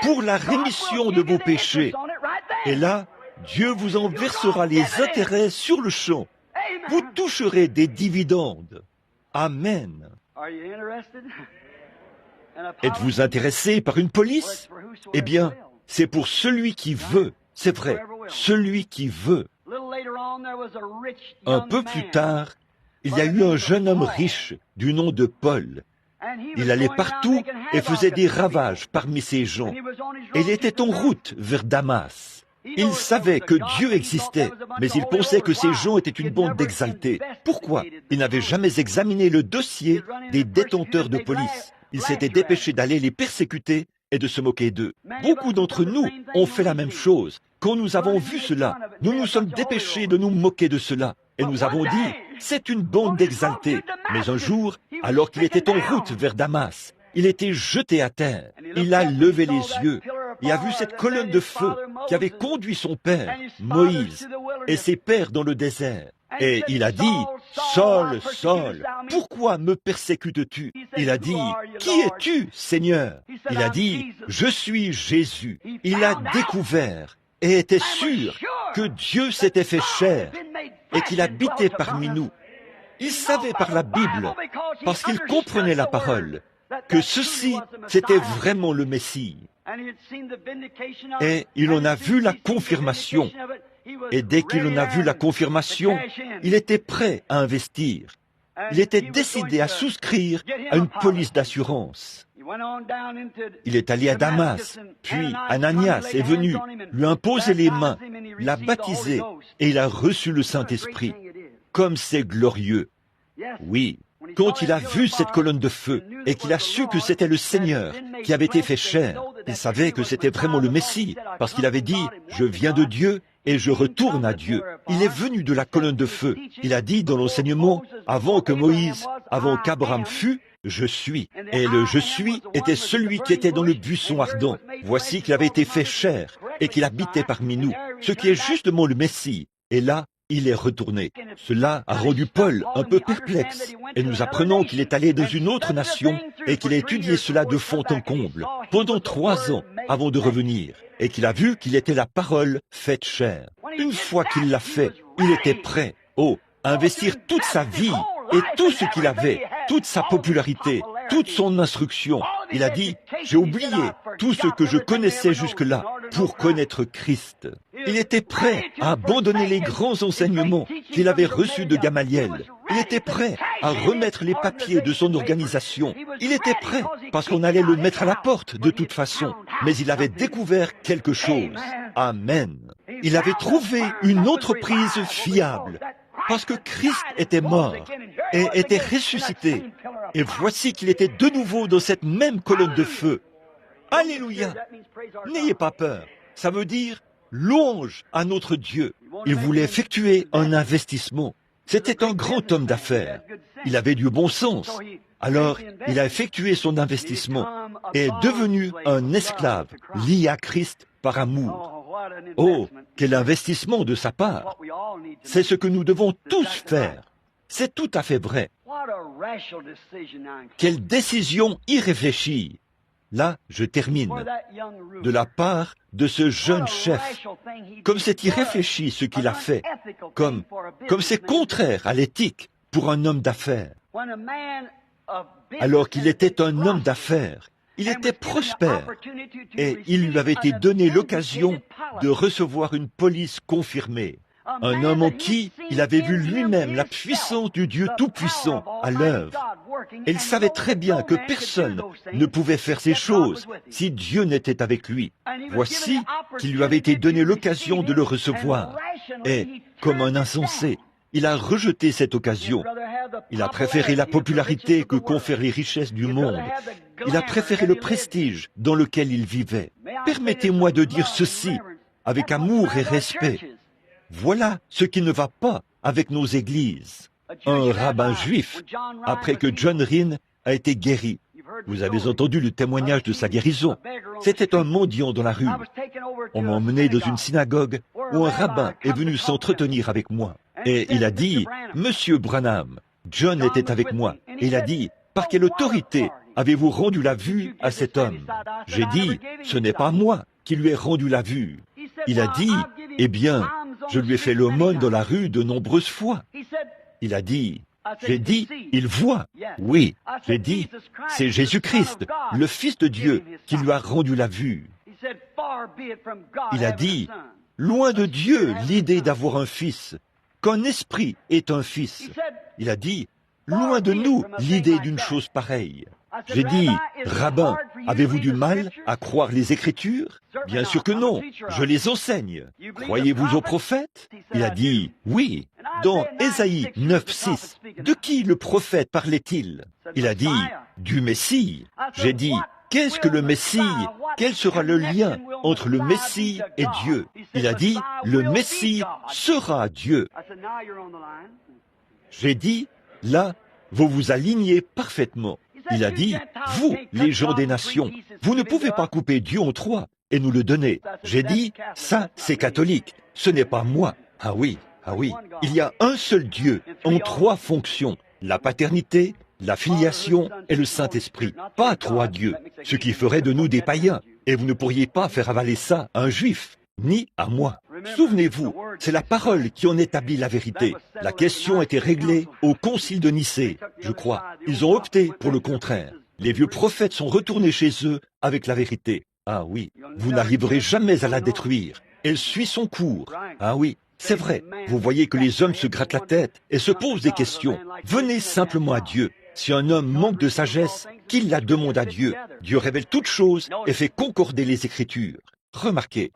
[SPEAKER 1] pour la rémission de vos péchés. Et là, Dieu vous en versera les intérêts sur le champ. Vous toucherez des dividendes. Amen. Êtes-vous intéressé par une police? Eh bien, c'est pour celui qui veut. C'est vrai, celui qui veut. Un peu plus tard, il y a eu un jeune homme riche du nom de Paul. Il allait partout et faisait des ravages parmi ces gens. Et il était en route vers Damas. Il savait que Dieu existait, mais il pensait que ces gens étaient une bande d'exaltés. Pourquoi? Il n'avait jamais examiné le dossier des détenteurs de police. Il s'était dépêché d'aller les persécuter et de se moquer d'eux. Beaucoup d'entre nous ont fait la même chose. Quand nous avons vu cela, nous nous sommes dépêchés de nous moquer de cela. Et nous avons dit, c'est une bande d'exaltés. Mais un jour, alors qu'il était en route vers Damas, il était jeté à terre. Il a levé les yeux et a vu cette colonne de feu qui avait conduit son père, Moïse, et ses pères dans le désert. Et il a dit, « Saul, Saul, pourquoi me persécutes-tu » Il a dit, « Qui es-tu, Seigneur » Il a dit, « Je suis Jésus ». Il a découvert et était sûr que Dieu s'était fait chair et qu'il habitait parmi nous. Il savait par la Bible, parce qu'il comprenait la parole, que ceci, c'était vraiment le Messie. Et il en a vu la confirmation. Et dès qu'il en a vu la confirmation, il était prêt à investir. Il était décidé à souscrire à une police d'assurance. Il est allé à Damas, puis Ananias est venu, lui imposer les mains, l'a baptisé, et il a reçu le Saint-Esprit. Comme c'est glorieux! Oui, quand il a vu cette colonne de feu et qu'il a su que c'était le Seigneur qui avait été fait chair, il savait que c'était vraiment le Messie, parce qu'il avait dit « Je viens de Dieu et je retourne à Dieu ». Il est venu de la colonne de feu. Il a dit dans l'enseignement « Avant que Moïse, avant qu'Abraham fût, je suis ». Et le « je suis » était celui qui était dans le buisson ardent. Voici qu'il avait été fait chair et qu'il habitait parmi nous, ce qui est justement le Messie. Et là, il est retourné. Cela a rendu Paul un peu perplexe. Et nous apprenons qu'il est allé dans une autre nation et qu'il a étudié cela de fond en comble pendant 3 ans avant de revenir. Et qu'il a vu qu'il était la parole faite chair. Une fois qu'il l'a fait, il était prêt, à investir toute sa vie et tout ce qu'il avait, toute sa popularité, toute son instruction. Il a dit, j'ai oublié tout ce que je connaissais jusque-là pour connaître Christ. Il était prêt à abandonner les grands enseignements qu'il avait reçus de Gamaliel. Il était prêt à remettre les papiers de son organisation. Il était prêt parce qu'on allait le mettre à la porte de toute façon. Mais il avait découvert quelque chose. Amen. Il avait trouvé une entreprise fiable. Parce que Christ était mort et était ressuscité. Et voici qu'il était de nouveau dans cette même colonne de feu. Alléluia! N'ayez pas peur. Ça veut dire louange à notre Dieu. Il voulait effectuer un investissement. C'était un grand homme d'affaires. Il avait du bon sens. Alors, il a effectué son investissement et est devenu un esclave lié à Christ par amour. Oh, quel investissement de sa part! C'est ce que nous devons tous faire. C'est tout à fait vrai. Quelle décision irréfléchie! Là, je termine. De la part de ce jeune chef, comme c'est irréfléchi ce qu'il a fait, comme c'est contraire à l'éthique pour un homme d'affaires. Alors qu'il était un homme d'affaires, il était prospère et il lui avait été donné l'occasion de recevoir une police confirmée. Un homme en qui il avait vu lui-même la puissance du Dieu Tout-Puissant à l'œuvre. Et il savait très bien que personne ne pouvait faire ces choses si Dieu n'était avec lui. Voici qu'il lui avait été donné l'occasion de le recevoir. Et, comme un insensé, il a rejeté cette occasion. Il a préféré la popularité que confèrent les richesses du monde. Il a préféré le prestige dans lequel il vivait. Permettez-moi de dire ceci avec amour et respect. Voilà ce qui ne va pas avec nos églises. Un rabbin juif, après que John Rhyn a été guéri. Vous avez entendu le témoignage de sa guérison. C'était un mendiant dans la rue. On m'a emmené dans une synagogue où un rabbin est venu s'entretenir avec moi. Et il a dit, « Monsieur Branham, John était avec moi. » Et il a dit, « Par quelle autorité avez-vous rendu la vue à cet homme ?» J'ai dit, « Ce n'est pas moi qui lui ai rendu la vue. » Il a dit, « Eh bien, je lui ai fait l'aumône dans la rue de nombreuses fois. » Il a dit, j'ai dit, il voit. Oui, j'ai dit, c'est Jésus-Christ, le Fils de Dieu, qui lui a rendu la vue. Il a dit, loin de Dieu l'idée d'avoir un fils, qu'un esprit est un fils. Il a dit, loin de nous l'idée d'une chose pareille. J'ai dit, rabbin, avez-vous du mal à croire les Écritures? Bien sûr que non, je les enseigne. Croyez-vous aux prophètes? Il a dit, oui. Dans Ésaïe 9:6, de qui le prophète parlait-il? Il a dit, du Messie. J'ai dit, qu'est-ce que le Messie? Quel sera le lien entre le Messie et Dieu? Il a dit, le Messie sera Dieu. J'ai dit, là, vous vous alignez parfaitement. Il a dit, vous, les gens des nations, vous ne pouvez pas couper Dieu en trois et nous le donner. J'ai dit, ça, c'est catholique, ce n'est pas moi. Ah oui, Ah oui, il y a un seul Dieu en trois fonctions, la paternité, la filiation et le Saint-Esprit. Pas trois dieux, ce qui ferait de nous des païens. Et vous ne pourriez pas faire avaler ça à un juif, ni à moi. Souvenez-vous, c'est la parole qui en établit la vérité. La question était réglée au concile de Nicée, je crois. Ils ont opté pour le contraire. Les vieux prophètes sont retournés chez eux avec la vérité. Ah oui, vous n'arriverez jamais à la détruire. Elle suit son cours. Ah oui, c'est vrai. Vous voyez que les hommes se grattent la tête et se posent des questions. Venez simplement à Dieu. Si un homme manque de sagesse, qu'il la demande à Dieu. Dieu révèle toutes choses et fait concorder les Écritures. Remarquez.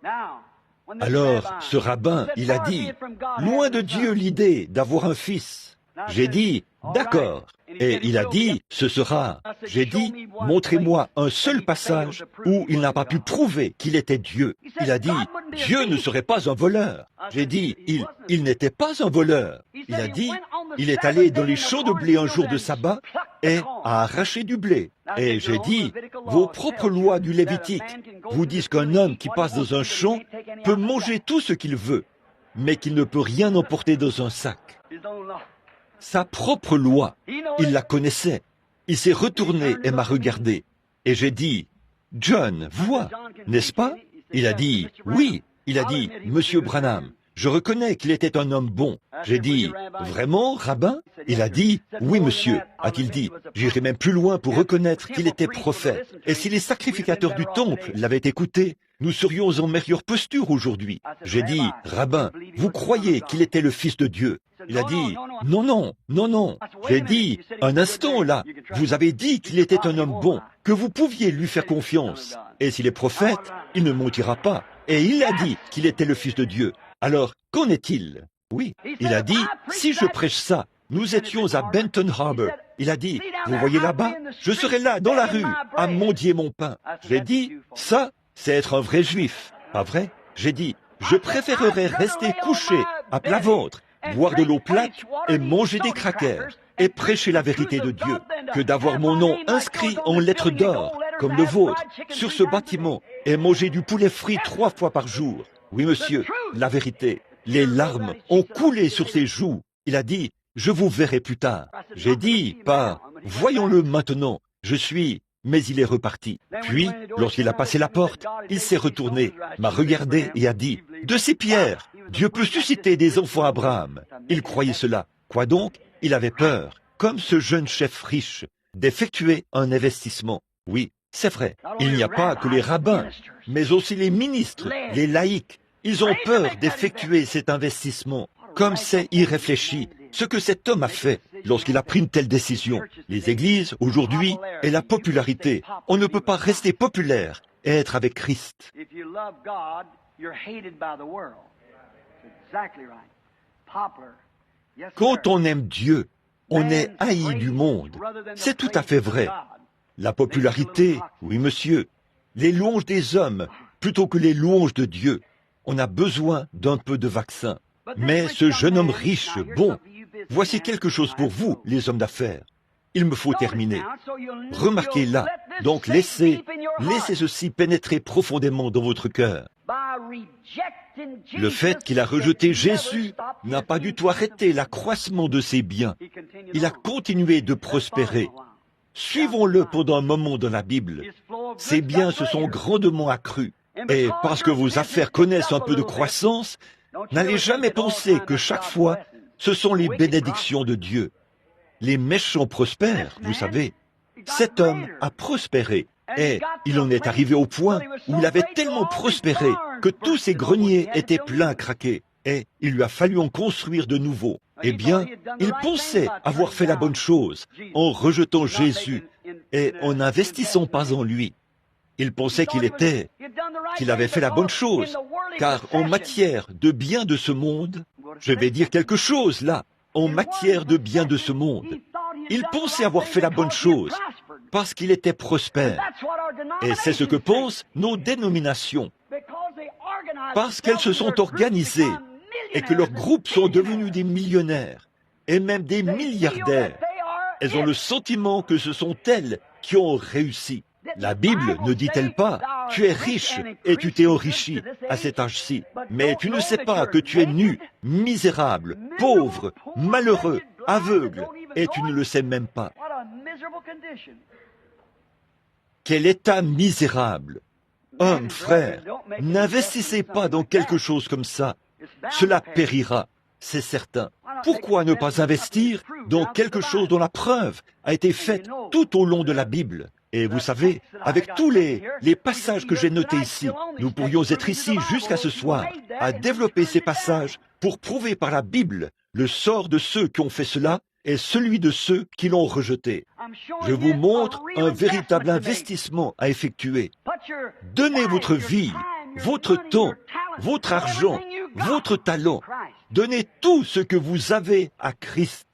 [SPEAKER 1] Alors, ce rabbin, il a dit, « Loin de Dieu l'idée d'avoir un fils. » J'ai dit, « D'accord. » Et il a dit, « Ce sera. » J'ai dit, « Montrez-moi un seul passage où il n'a pas pu prouver qu'il était Dieu. » Il a dit, « Dieu ne serait pas un voleur. » J'ai dit, « Il n'était pas un voleur. » Il a dit, « Il est allé dans les champs de blé un jour de sabbat et a arraché du blé. » Et j'ai dit, « Vos propres lois du Lévitique vous disent qu'un homme qui passe dans un champ peut manger tout ce qu'il veut, mais qu'il ne peut rien emporter dans un sac. » Sa propre loi, il la connaissait. Il s'est retourné et m'a regardé. Et j'ai dit, « John, vois, n'est-ce pas ?» Il a dit, « Oui. » Il a dit, « Monsieur Branham, je reconnais qu'il était un homme bon. » J'ai dit, « Vraiment, rabbin ?» Il a dit, « Oui, monsieur. » A-t-il dit, « J'irai même plus loin pour reconnaître qu'il était prophète. Et si les sacrificateurs du temple l'avaient écouté, nous serions en meilleure posture aujourd'hui. » J'ai dit, « Rabbin, vous croyez qu'il était le Fils de Dieu ?» Il a dit, « Non, non, non, non. » J'ai dit, « Un instant là, vous avez dit qu'il était un homme bon, que vous pouviez lui faire confiance. Et s'il est prophète, il ne mentira pas. Et il a dit qu'il était le Fils de Dieu. Alors, qu'en est-il? » Oui, il a dit, « Si je prêche ça, nous étions à Benton Harbor. » Il a dit, « Vous voyez là-bas, je serai là, dans la rue, à mendier mon pain. » J'ai dit, « Ça, c'est être un vrai juif. » Pas vrai? J'ai dit, « Je préférerais rester couché à plat ventre, boire de l'eau plate et manger des crackers et prêcher la vérité de Dieu que d'avoir mon nom inscrit en lettres d'or, comme le vôtre, sur ce bâtiment et manger du poulet frit 3 fois par jour. » Oui, monsieur, la vérité. Les larmes ont coulé sur ses joues. Il a dit, « Je vous verrai plus tard. » J'ai dit, pas, « Voyons-le maintenant. Je suis... » Mais il est reparti. Puis, lorsqu'il a passé la porte, il s'est retourné, m'a regardé et a dit, « De ces pierres, Dieu peut susciter des enfants à Abraham. » Il croyait cela. Quoi donc? Il avait peur, comme ce jeune chef riche, d'effectuer un investissement. Oui, c'est vrai. Il n'y a pas que les rabbins, mais aussi les ministres, les laïcs. Ils ont peur d'effectuer cet investissement. Comme c'est irréfléchi, ce que cet homme a fait lorsqu'il a pris une telle décision. Les églises, aujourd'hui, et la popularité. On ne peut pas rester populaire et être avec Christ. Quand on aime Dieu, on est haï du monde. C'est tout à fait vrai. La popularité, oui monsieur, les louanges des hommes plutôt que les louanges de Dieu. On a besoin d'un peu de vaccin. Mais ce jeune homme riche, bon, voici quelque chose pour vous, les hommes d'affaires. Il me faut terminer. Remarquez là, donc laissez ceci pénétrer profondément dans votre cœur. Le fait qu'il a rejeté Jésus n'a pas du tout arrêté l'accroissement de ses biens. Il a continué de prospérer. Suivons-le pendant un moment dans la Bible. Ses biens se sont grandement accrus. Et parce que vos affaires connaissent un peu de croissance, n'allez jamais penser que chaque fois, ce sont les bénédictions de Dieu. Les méchants prospèrent, vous savez. Cet homme a prospéré. Et il en est arrivé au point où il avait tellement prospéré que tous ses greniers étaient pleins à craquer. Et il lui a fallu en construire de nouveaux. Eh bien, il pensait avoir fait la bonne chose en rejetant Jésus et en n'investissant pas en lui. Il pensait qu'il avait fait la bonne chose, car en matière de biens de ce monde, je vais dire quelque chose là, en matière de biens de ce monde, il pensait avoir fait la bonne chose, parce qu'il était prospère. Et c'est ce que pensent nos dénominations, parce qu'elles se sont organisées et que leurs groupes sont devenus des millionnaires et même des milliardaires. Elles ont le sentiment que ce sont elles qui ont réussi. La Bible ne dit-elle pas « Tu es riche et tu t'es enrichi à cet âge-ci, mais tu ne sais pas que tu es nu, misérable, pauvre, malheureux, aveugle, et tu ne le sais même pas. » Quel état misérable! Hommes, frères, n'investissez pas dans quelque chose comme ça. Cela périra, c'est certain. Pourquoi ne pas investir dans quelque chose dont la preuve a été faite tout au long de la Bible? Et vous savez, avec tous les passages que j'ai notés ici, nous pourrions être ici jusqu'à ce soir à développer ces passages pour prouver par la Bible le sort de ceux qui ont fait cela et celui de ceux qui l'ont rejeté. Je vous montre un véritable investissement à effectuer. Donnez votre vie, votre temps, votre argent, votre talent. Donnez tout ce que vous avez à Christ.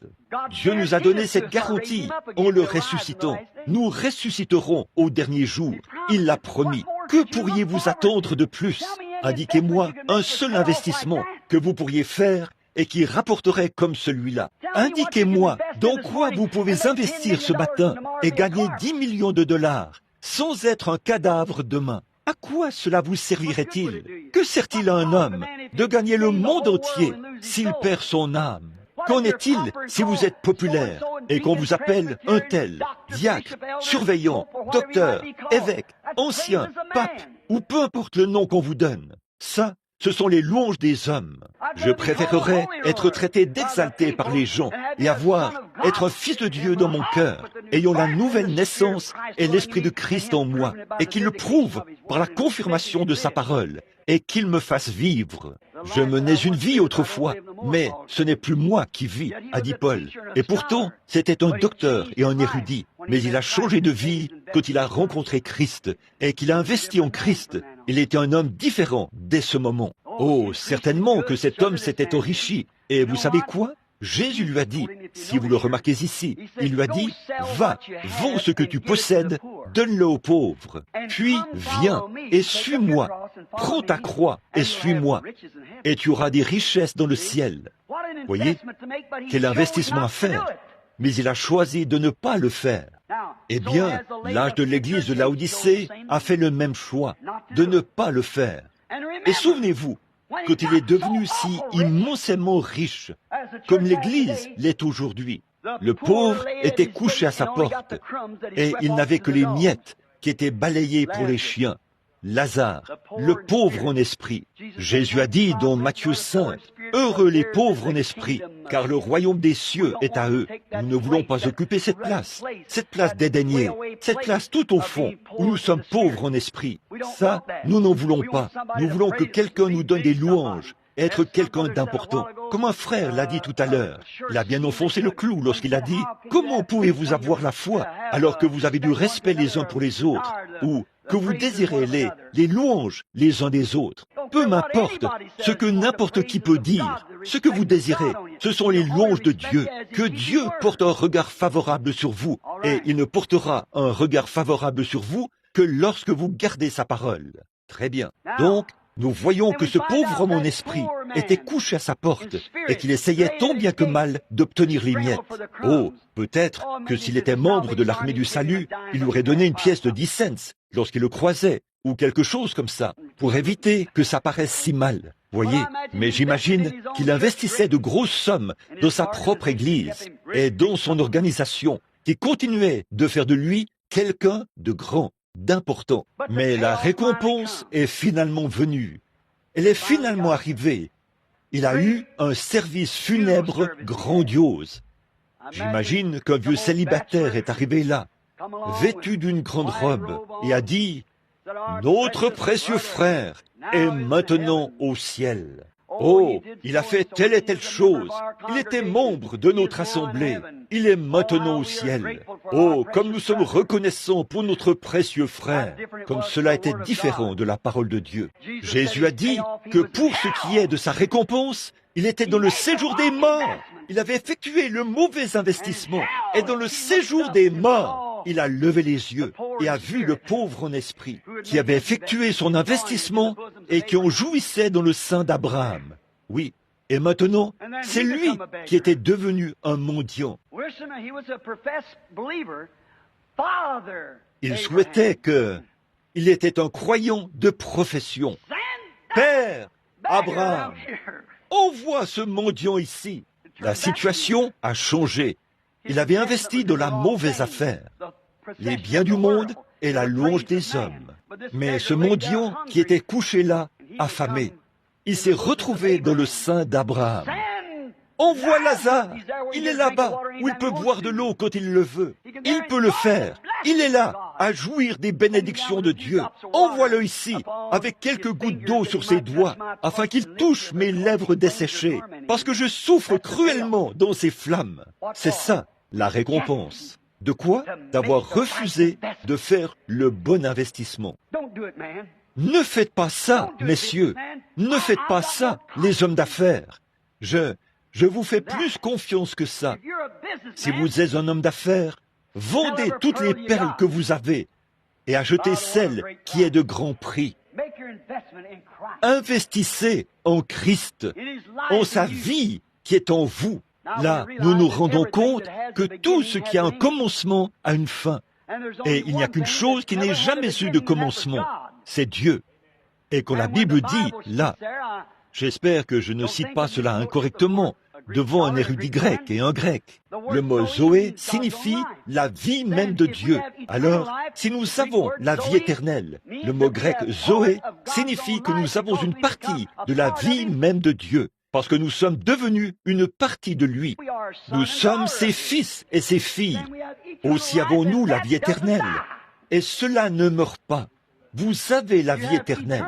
[SPEAKER 1] Dieu nous a donné cette garantie en le ressuscitant. Nous ressusciterons au dernier jour. Il l'a promis. Que pourriez-vous attendre de plus? Indiquez-moi un seul investissement que vous pourriez faire et qui rapporterait comme celui-là. Indiquez-moi dans quoi vous pouvez investir ce matin et gagner 10 millions de dollars sans être un cadavre demain. À quoi cela vous servirait-il? Que sert-il à un homme de gagner le monde entier s'il perd son âme? Qu'en est-il si vous êtes populaire et qu'on vous appelle un tel, diacre, surveillant, docteur, évêque, ancien, pape, ou peu importe le nom qu'on vous donne? Ça, ce sont les louanges des hommes. Je préférerais être traité d'exalté par les gens et être un fils de Dieu dans mon cœur, ayant la nouvelle naissance et l'Esprit de Christ en moi, et qu'il le prouve par la confirmation de sa parole, et qu'il me fasse vivre. Je menais une vie autrefois, mais ce n'est plus moi qui vis, a dit Paul. Et pourtant, c'était un docteur et un érudit, mais il a changé de vie quand il a rencontré Christ et qu'il a investi en Christ. Il était un homme différent dès ce moment. Oh, certainement que cet homme s'était enrichi. Et vous savez quoi? Jésus lui a dit, si vous le remarquez ici, il lui a dit, va, vends ce que tu possèdes, donne-le aux pauvres, puis viens et suis-moi, prends ta croix et suis-moi, et tu auras des richesses dans le ciel. Voyez, quel investissement à faire, mais il a choisi de ne pas le faire. Eh bien, l'âge de l'église de Laodicée a fait le même choix, de ne pas le faire. Et souvenez-vous, quand il est devenu si immensément riche, comme l'Église l'est aujourd'hui, le pauvre était couché à sa porte, et il n'avait que les miettes qui étaient balayées pour les chiens. Lazare, le pauvre en esprit. Jésus a dit dans Matthieu 5, « Heureux les pauvres en esprit, car le royaume des cieux est à eux. » Nous ne voulons pas occuper cette place dédaignée, cette place tout au fond, où nous sommes pauvres en esprit. Ça, nous n'en voulons pas. Nous voulons que quelqu'un nous donne des louanges, être quelqu'un d'important. Comme un frère l'a dit tout à l'heure, il a bien enfoncé le clou lorsqu'il a dit « Comment pouvez-vous avoir la foi alors que vous avez du respect les uns pour les autres ?» ou que vous désirez les louanges les uns des autres. Peu m'importe ce que n'importe qui peut dire, ce que vous désirez, ce sont les louanges de Dieu. Que Dieu porte un regard favorable sur vous, et il ne portera un regard favorable sur vous que lorsque vous gardez sa parole. Très bien. Donc, nous voyons que ce pauvre homme en esprit était couché à sa porte et qu'il essayait tant bien que mal d'obtenir les miettes. Oh, peut-être que s'il était membre de l'armée du salut, il lui aurait donné une pièce de 10 cents lorsqu'il le croisait, ou quelque chose comme ça, pour éviter que ça paraisse si mal. Voyez, mais j'imagine qu'il investissait de grosses sommes dans sa propre église et dans son organisation, qui continuait de faire de lui quelqu'un de grand, d'important. Mais la récompense est finalement venue. Elle est finalement arrivée. Il a eu un service funèbre grandiose. J'imagine qu'un vieux célibataire est arrivé là, vêtu d'une grande robe, et a dit « Notre précieux frère est maintenant au ciel. » Oh, il a fait telle et telle chose. Il était membre de notre assemblée. Il est maintenant au ciel. Oh, comme nous sommes reconnaissants pour notre précieux frère. Comme cela était différent de la parole de Dieu. Jésus a dit que pour ce qui est de sa récompense, il était dans le séjour des morts. Il avait effectué le mauvais investissement. Et dans le séjour des morts, il a levé les yeux et a vu le pauvre en esprit, qui avait effectué son investissement et qui en jouissait dans le sein d'Abraham. Oui, et maintenant, c'est lui qui était devenu un mendiant. Il souhaitait il était un croyant de profession. Père Abraham, envoie ce mendiant ici. La situation a changé. Il avait investi dans la mauvaise affaire, les biens du monde et la louange des hommes. Mais ce mendiant qui était couché là, affamé, il s'est retrouvé dans le sein d'Abraham. Envoie Lazare, il est là-bas, où il peut boire de l'eau quand il le veut. Il peut le faire. Il est là, à jouir des bénédictions de Dieu. Envoie-le ici, avec quelques gouttes d'eau sur ses doigts, afin qu'il touche mes lèvres desséchées, parce que je souffre cruellement dans ces flammes. C'est ça, la récompense. De quoi? D'avoir refusé de faire le bon investissement. Ne faites pas ça, messieurs. Ne faites pas ça, les hommes d'affaires. Je vous fais plus confiance que ça. Si vous êtes un homme d'affaires, vendez toutes les perles que vous avez et achetez celle qui est de grand prix. Investissez en Christ, en sa vie qui est en vous. Là, nous nous rendons compte que tout ce qui a un commencement a une fin. Et il n'y a qu'une chose qui n'ait jamais eu de commencement, c'est Dieu. Et quand la Bible dit, là, j'espère que je ne cite pas cela incorrectement, devant un érudit grec et un grec. Le mot Zoé signifie la vie même de Dieu. Alors, si nous avons la vie éternelle, le mot grec Zoé signifie que nous avons une partie de la vie même de Dieu, parce que nous sommes devenus une partie de lui. Nous sommes ses fils et ses filles. Aussi avons-nous la vie éternelle. Et cela ne meurt pas. Vous avez la vie éternelle.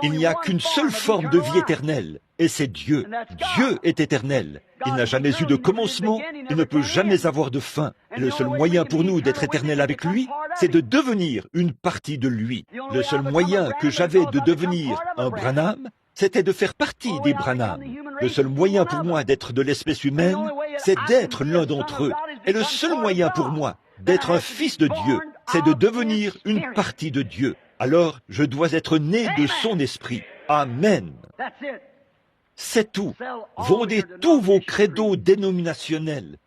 [SPEAKER 1] Il n'y a qu'une seule forme de vie éternelle, et c'est Dieu. Dieu est éternel. Il n'a jamais eu de commencement, il ne peut jamais avoir de fin. Et le seul moyen pour nous d'être éternel avec lui, c'est de devenir une partie de lui. Le seul moyen que j'avais de devenir un Branham, c'était de faire partie des Branham. Le seul moyen pour moi d'être de l'espèce humaine, c'est d'être l'un d'entre eux. Et le seul moyen pour moi d'être un fils de Dieu, c'est de devenir une partie de Dieu. Alors, je dois être né de son esprit. Amen. C'est tout. Vendez tous vos credos dénominationnels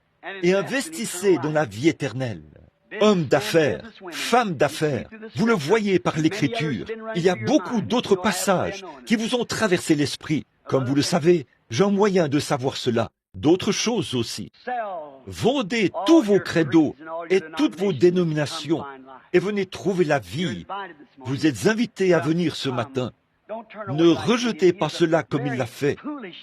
[SPEAKER 1] et investissez dans la vie éternelle. Hommes d'affaires, femmes d'affaires, vous le voyez par l'Écriture, il y a beaucoup d'autres passages qui vous ont traversé l'esprit. Comme vous le savez, j'ai un moyen de savoir cela. D'autres choses aussi. Vendez tous vos credos et toutes vos dénominations et venez trouver la vie. Vous êtes invités à venir ce matin. Ne rejetez pas cela comme il l'a fait.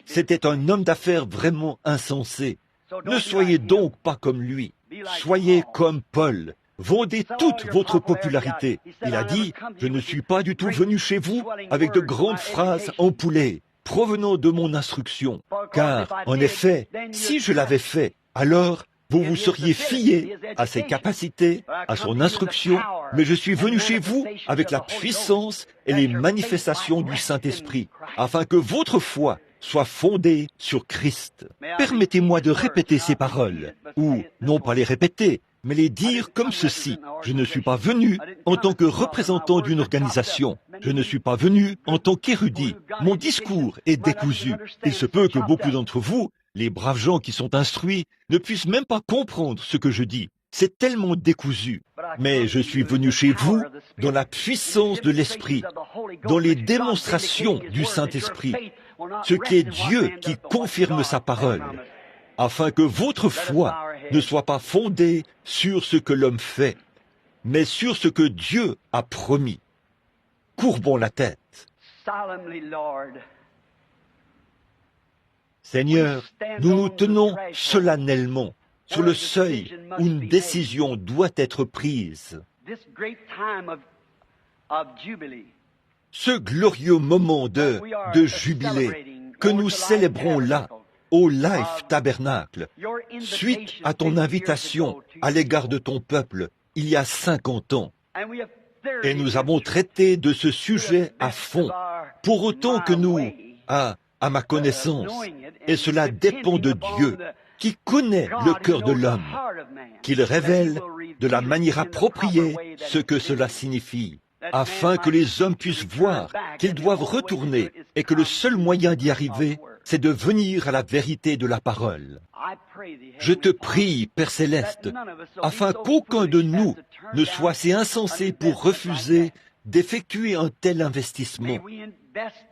[SPEAKER 1] C'était un homme d'affaires vraiment insensé. Ne soyez donc pas comme lui. Soyez comme Paul. Vendez toute votre popularité. Il a dit, je ne suis pas du tout venu chez vous avec de grandes phrases empoulées, provenant de mon instruction. Car, en effet, si je l'avais fait, alors vous vous seriez fié à ses capacités, à son instruction, mais je suis venu chez vous avec la puissance et les manifestations du Saint-Esprit, afin que votre foi soit fondée sur Christ. Permettez-moi de répéter ces paroles, ou non pas les répéter, mais les dire comme ceci. Je ne suis pas venu en tant que représentant d'une organisation. Je ne suis pas venu en tant qu'érudit. Mon discours est décousu. Il se peut que beaucoup d'entre vous, les braves gens qui sont instruits, ne puissent même pas comprendre ce que je dis. C'est tellement décousu. Mais je suis venu chez vous dans la puissance de l'Esprit, dans les démonstrations du Saint-Esprit, ce qui est Dieu qui confirme sa parole, afin que votre foi ne soit pas fondée sur ce que l'homme fait, mais sur ce que Dieu a promis. Courbons la tête. Seigneur, nous nous tenons solennellement sur le seuil où une décision doit être prise. Ce glorieux moment de jubilé que nous célébrons là, au Life Tabernacle, suite à ton invitation à l'égard de ton peuple il y a 50 ans. Et nous avons traité de ce sujet à fond, pour autant que nous, à ma connaissance, et cela dépend de Dieu, qui connaît le cœur de l'homme, qu'il révèle de la manière appropriée ce que cela signifie, afin que les hommes puissent voir qu'ils doivent retourner et que le seul moyen d'y arriver, c'est de venir à la vérité de la parole. Je te prie, Père Céleste, afin qu'aucun de nous ne soit si insensé pour refuser d'effectuer un tel investissement.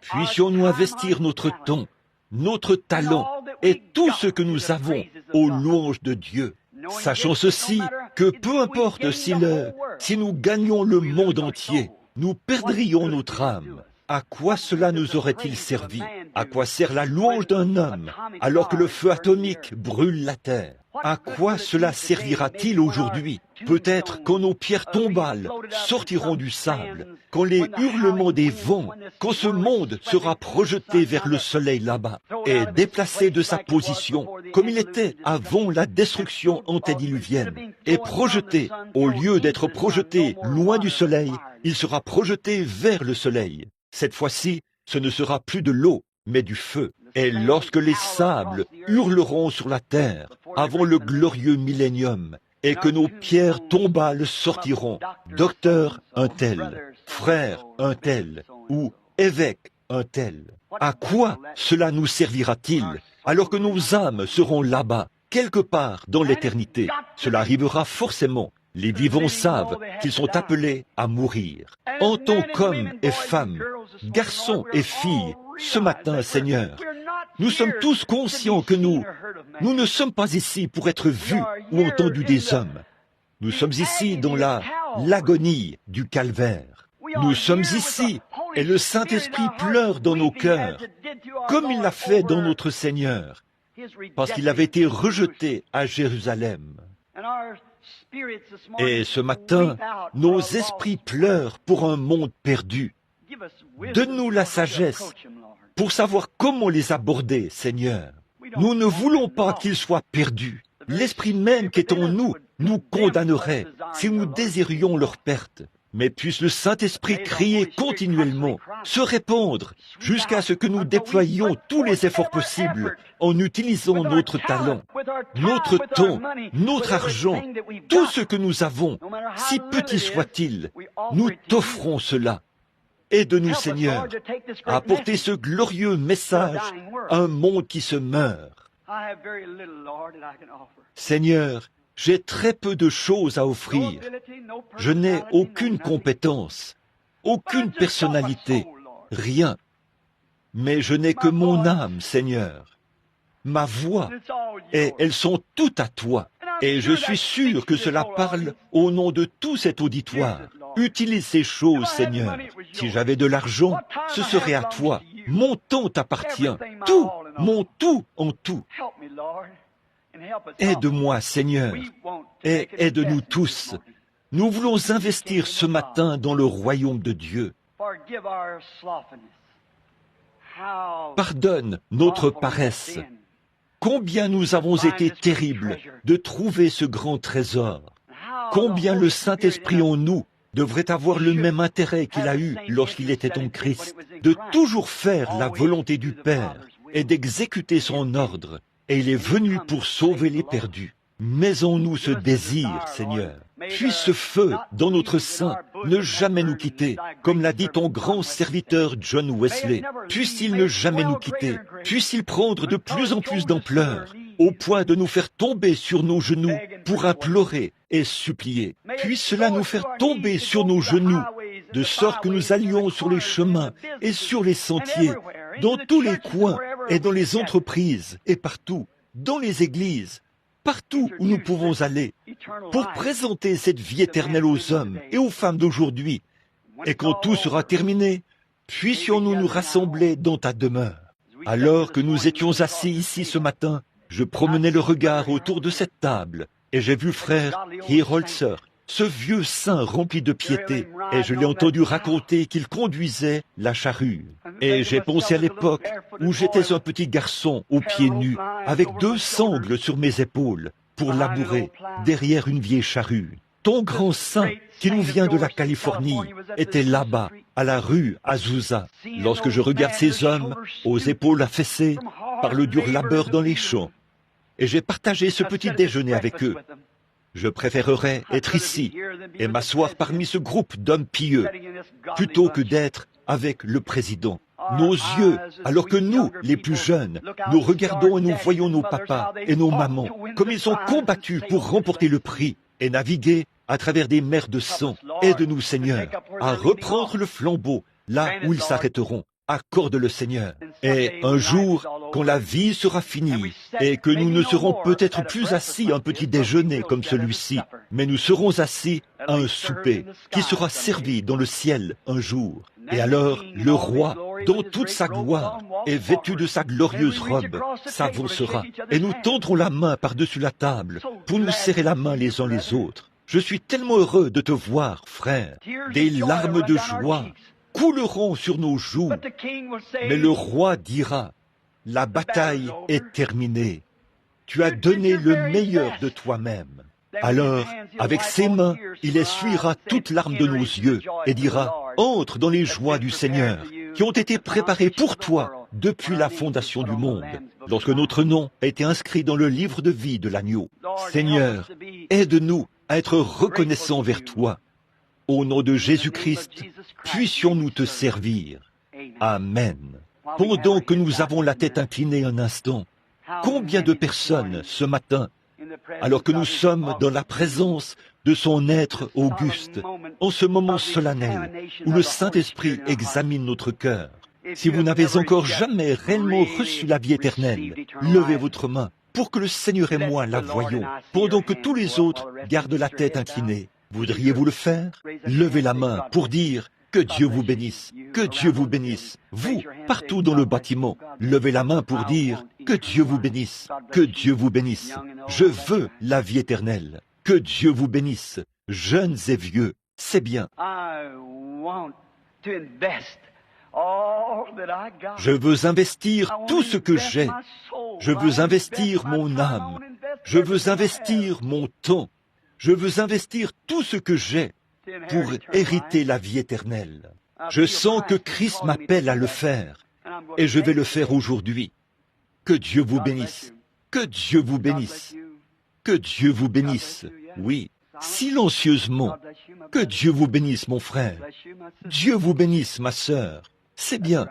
[SPEAKER 1] Puissions-nous investir notre temps, notre talent et tout ce que nous avons aux louanges de Dieu. Sachant ceci, que peu importe si nous gagnions le monde entier, nous perdrions notre âme. À quoi cela nous aurait-il servi? À quoi sert la louange d'un homme alors que le feu atomique brûle la terre? À quoi cela servira-t-il aujourd'hui? Peut-être quand nos pierres tombales sortiront du sable, quand les hurlements des vents, quand ce monde sera projeté vers le soleil là-bas et déplacé de sa position, comme il était avant la destruction antédiluvienne, et projeté, au lieu d'être projeté loin du soleil, il sera projeté vers le soleil. Cette fois-ci, ce ne sera plus de l'eau, mais du feu. Et lorsque les sables hurleront sur la terre avant le glorieux millénium, et que nos pierres tombales sortiront, docteur un tel, frère un tel, ou évêque un tel, à quoi cela nous servira-t-il alors que nos âmes seront là-bas, quelque part dans l'éternité? Cela arrivera forcément. Les vivants savent qu'ils sont appelés à mourir. En tant qu'hommes et femmes, garçons et filles, ce matin, Seigneur, nous sommes tous conscients que nous ne sommes pas ici pour être vus ou entendus des hommes. Nous sommes ici dans l'agonie du calvaire. Nous sommes ici et le Saint-Esprit pleure dans nos cœurs, comme il l'a fait dans notre Seigneur, parce qu'il avait été rejeté à Jérusalem. Et ce matin, nos esprits pleurent pour un monde perdu. Donne-nous la sagesse pour savoir comment les aborder, Seigneur. Nous ne voulons pas qu'ils soient perdus. L'esprit même qui est en nous nous condamnerait si nous désirions leur perte. Mais puisse le Saint-Esprit crier continuellement, se répandre, jusqu'à ce que nous déployions tous les efforts possibles en utilisant notre talent, notre temps, notre argent, tout ce que nous avons, si petit soit-il, nous t'offrons cela. Aide-nous, Seigneur, à apporter ce glorieux message à un monde qui se meurt. Seigneur, j'ai très peu de choses à offrir. Je n'ai aucune compétence, aucune personnalité, rien. Mais je n'ai que mon âme, Seigneur, ma voix, et elles sont toutes à toi. Et je suis sûr que cela parle au nom de tout cet auditoire. Utilise ces choses, Seigneur. Si j'avais de l'argent, ce serait à toi. Mon temps t'appartient. Tout, mon tout en tout. Aide-moi, Seigneur, et aide-nous tous. Nous voulons investir ce matin dans le royaume de Dieu. Pardonne notre paresse. Combien nous avons été terribles de trouver ce grand trésor. Combien le Saint-Esprit en nous devrait avoir le même intérêt qu'il a eu lorsqu'il était en Christ, de toujours faire la volonté du Père et d'exécuter son ordre. Et il est venu pour sauver les perdus. Mets en nous ce désir, Seigneur. Puisse ce feu dans notre sein ne jamais nous quitter, comme l'a dit ton grand serviteur John Wesley. Puisse-t-il ne jamais nous quitter, puisse-t-il prendre de plus en plus d'ampleur, au point de nous faire tomber sur nos genoux pour implorer et supplier. Puisse cela nous faire tomber sur nos genoux, de sorte que nous allions sur les chemins et sur les sentiers, dans tous les coins et dans les entreprises et partout, dans les églises, partout où nous pouvons aller, pour présenter cette vie éternelle aux hommes et aux femmes d'aujourd'hui. Et quand tout sera terminé, puissions-nous nous rassembler dans ta demeure. Alors que nous étions assis ici ce matin, je promenais le regard autour de cette table, et j'ai vu frère Hierholzer, ce vieux saint rempli de piété, et je l'ai entendu raconter qu'il conduisait la charrue. Et j'ai pensé à l'époque où j'étais un petit garçon aux pieds nus, avec 2 sangles sur mes épaules, pour labourer derrière une vieille charrue. Ton grand saint, qui nous vient de la Californie, était là-bas, à la rue Azusa, lorsque je regarde ces hommes, aux épaules affaissées, par le dur labeur dans les champs. Et j'ai partagé ce petit déjeuner avec eux. Je préférerais être ici et m'asseoir parmi ce groupe d'hommes pieux, plutôt que d'être avec le président. Nos yeux, alors que nous, les plus jeunes, nous regardons et nous voyons nos papas et nos mamans, comme ils ont combattu pour remporter le prix et naviguer à travers des mers de sang. Aide-nous, Seigneur, à reprendre le flambeau là où ils s'arrêteront. Accorde le Seigneur. Et un jour, quand la vie sera finie et que nous ne serons peut-être plus assis à un petit déjeuner comme celui-ci, mais nous serons assis à un souper qui sera servi dans le ciel un jour. Et alors, le roi, dans toute sa gloire, est vêtu de sa glorieuse robe, s'avancera, et nous tendrons la main par-dessus la table pour nous serrer la main les uns les autres. Je suis tellement heureux de te voir, frère. Des larmes de joie couleront sur nos joues. Mais le roi dira, la bataille est terminée. Tu as donné le meilleur de toi-même. Alors, avec ses mains, il essuiera toute larme de nos yeux et dira, entre dans les joies du Seigneur, qui ont été préparées pour toi depuis la fondation du monde, lorsque notre nom a été inscrit dans le livre de vie de l'agneau. Seigneur, aide-nous à être reconnaissants vers toi. Au nom de Jésus-Christ, puissions-nous te servir. Amen. Pendant que nous avons la tête inclinée un instant, combien de personnes ce matin, alors que nous sommes dans la présence de son être auguste, en ce moment solennel où le Saint-Esprit examine notre cœur, si vous n'avez encore jamais réellement reçu la vie éternelle, levez votre main pour que le Seigneur et moi la voyions, pendant que tous les autres gardent la tête inclinée. Voudriez-vous le faire? Levez la main pour dire que Dieu vous bénisse, que Dieu vous bénisse. Vous, partout dans le bâtiment, levez la main pour dire que Dieu vous bénisse, que Dieu vous bénisse. Je veux la vie éternelle. Que Dieu vous bénisse, jeunes et vieux. C'est bien. Je veux investir tout ce que j'ai. Je veux investir mon âme. Je veux investir mon temps. Je veux investir tout ce que j'ai pour hériter la vie éternelle. Je sens que Christ m'appelle à le faire, et je vais le faire aujourd'hui. Que Dieu vous bénisse, que Dieu vous bénisse, que Dieu vous bénisse, oui, silencieusement. Que Dieu vous bénisse, mon frère. Dieu vous bénisse, ma sœur. C'est bien.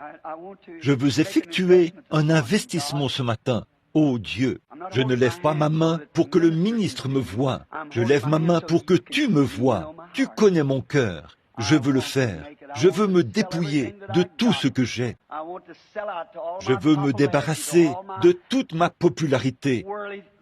[SPEAKER 1] Je veux effectuer un investissement ce matin. Ô Dieu, je ne lève pas ma main pour que le ministre me voie. Je lève ma main pour que tu me voies. Tu connais mon cœur. Je veux le faire. Je veux me dépouiller de tout ce que j'ai. Je veux me débarrasser de toute ma popularité,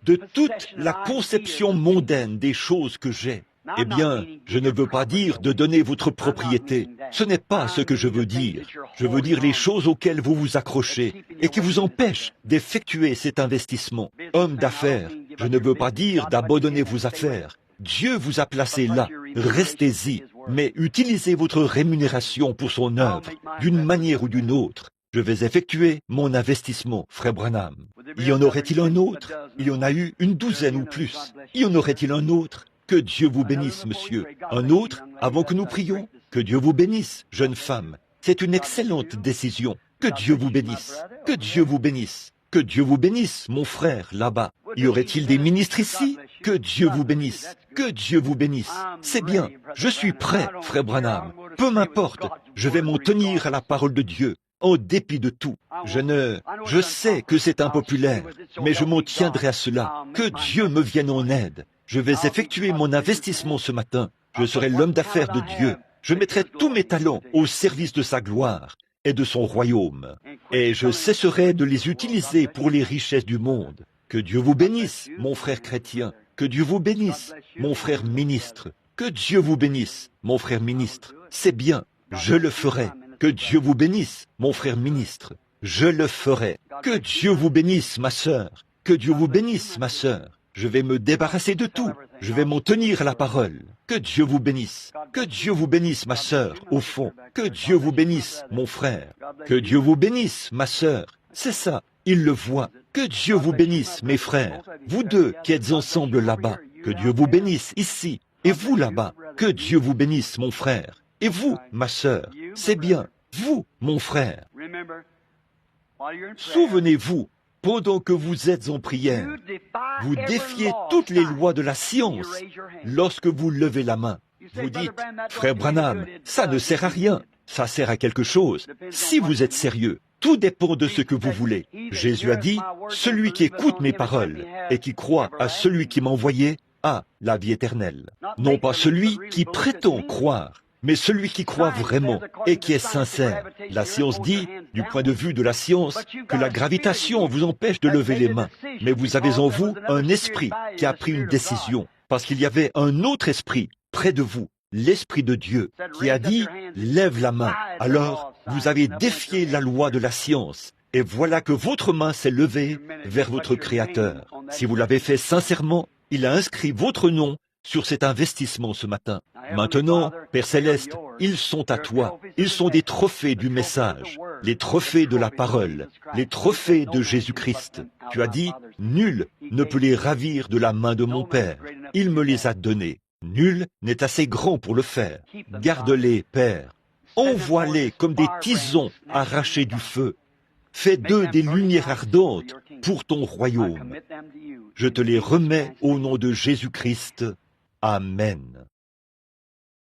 [SPEAKER 1] de toute la conception mondaine des choses que j'ai. Eh bien, je ne veux pas dire de donner votre propriété. Ce n'est pas ce que je veux dire. Je veux dire les choses auxquelles vous vous accrochez et qui vous empêchent d'effectuer cet investissement. Homme d'affaires, je ne veux pas dire d'abandonner vos affaires. Dieu vous a placé là. Restez-y, mais utilisez votre rémunération pour son œuvre, d'une manière ou d'une autre. Je vais effectuer mon investissement, frère Branham. Y en aurait-il un autre? Il y en a eu une douzaine ou plus. Y en aurait-il un autre? Que Dieu vous bénisse, monsieur. Un autre, avant que nous prions? Que Dieu vous bénisse, jeune femme. C'est une excellente décision. Que Dieu vous bénisse. Que Dieu vous bénisse. Que Dieu vous bénisse, mon frère, là-bas. Y aurait-il des ministres ici? Que Dieu vous bénisse. Que Dieu vous bénisse. C'est bien. Je suis prêt, frère Branham. Peu m'importe. Je vais m'en tenir à la parole de Dieu, en dépit de tout. Je sais que c'est impopulaire, mais je m'en tiendrai à cela. Que Dieu me vienne en aide. Je vais effectuer mon investissement ce matin. Je serai l'homme d'affaires de Dieu. Je mettrai tous mes talents au service de sa gloire et de son royaume. Et je cesserai de les utiliser pour les richesses du monde. Que Dieu vous bénisse, mon frère chrétien. Que Dieu vous bénisse, mon frère ministre. Que Dieu vous bénisse, mon frère ministre. C'est bien, je le ferai. Que Dieu vous bénisse, mon frère ministre. Je le ferai. Que Dieu vous bénisse, ma sœur. Que Dieu vous bénisse, ma sœur. Je vais me débarrasser de tout. Je vais m'en tenir à la parole. Que Dieu vous bénisse. Que Dieu vous bénisse, ma sœur, au fond. Que Dieu vous bénisse, mon frère. Que Dieu vous bénisse, ma sœur. C'est ça, il le voit. Que Dieu vous bénisse, mes frères. Vous deux qui êtes ensemble là-bas. Que Dieu vous bénisse ici. Et vous là-bas. Que Dieu vous bénisse, mon frère. Et vous, ma sœur. C'est bien. Vous, mon frère. Souvenez-vous, pendant que vous êtes en prière, vous défiez toutes les lois de la science lorsque vous levez la main. Vous dites, frère Branham, ça ne sert à rien. Ça sert à quelque chose. Si vous êtes sérieux, tout dépend de ce que vous voulez. Jésus a dit, « Celui qui écoute mes paroles et qui croit à celui qui m'a envoyé a la vie éternelle. » Non pas celui qui prétend croire, mais celui qui croit vraiment et qui est sincère. La science dit, du point de vue de la science, que la gravitation vous empêche de lever les mains. Mais vous avez en vous un esprit qui a pris une décision, parce qu'il y avait un autre esprit près de vous, l'Esprit de Dieu, qui a dit, lève la main. Alors, vous avez défié la loi de la science. Et voilà que votre main s'est levée vers votre Créateur. Si vous l'avez fait sincèrement, il a inscrit votre nom sur cet investissement ce matin. Maintenant, Père Céleste, ils sont à toi. Ils sont des trophées du message, les trophées de la parole, les trophées de Jésus-Christ. Tu as dit, nul ne peut les ravir de la main de mon Père. Il me les a donnés. Nul n'est assez grand pour le faire. Garde-les, Père. Envoie-les comme des tisons arrachés du feu. Fais d'eux des lumières ardentes pour ton royaume. Je te les remets au nom de Jésus-Christ. Amen.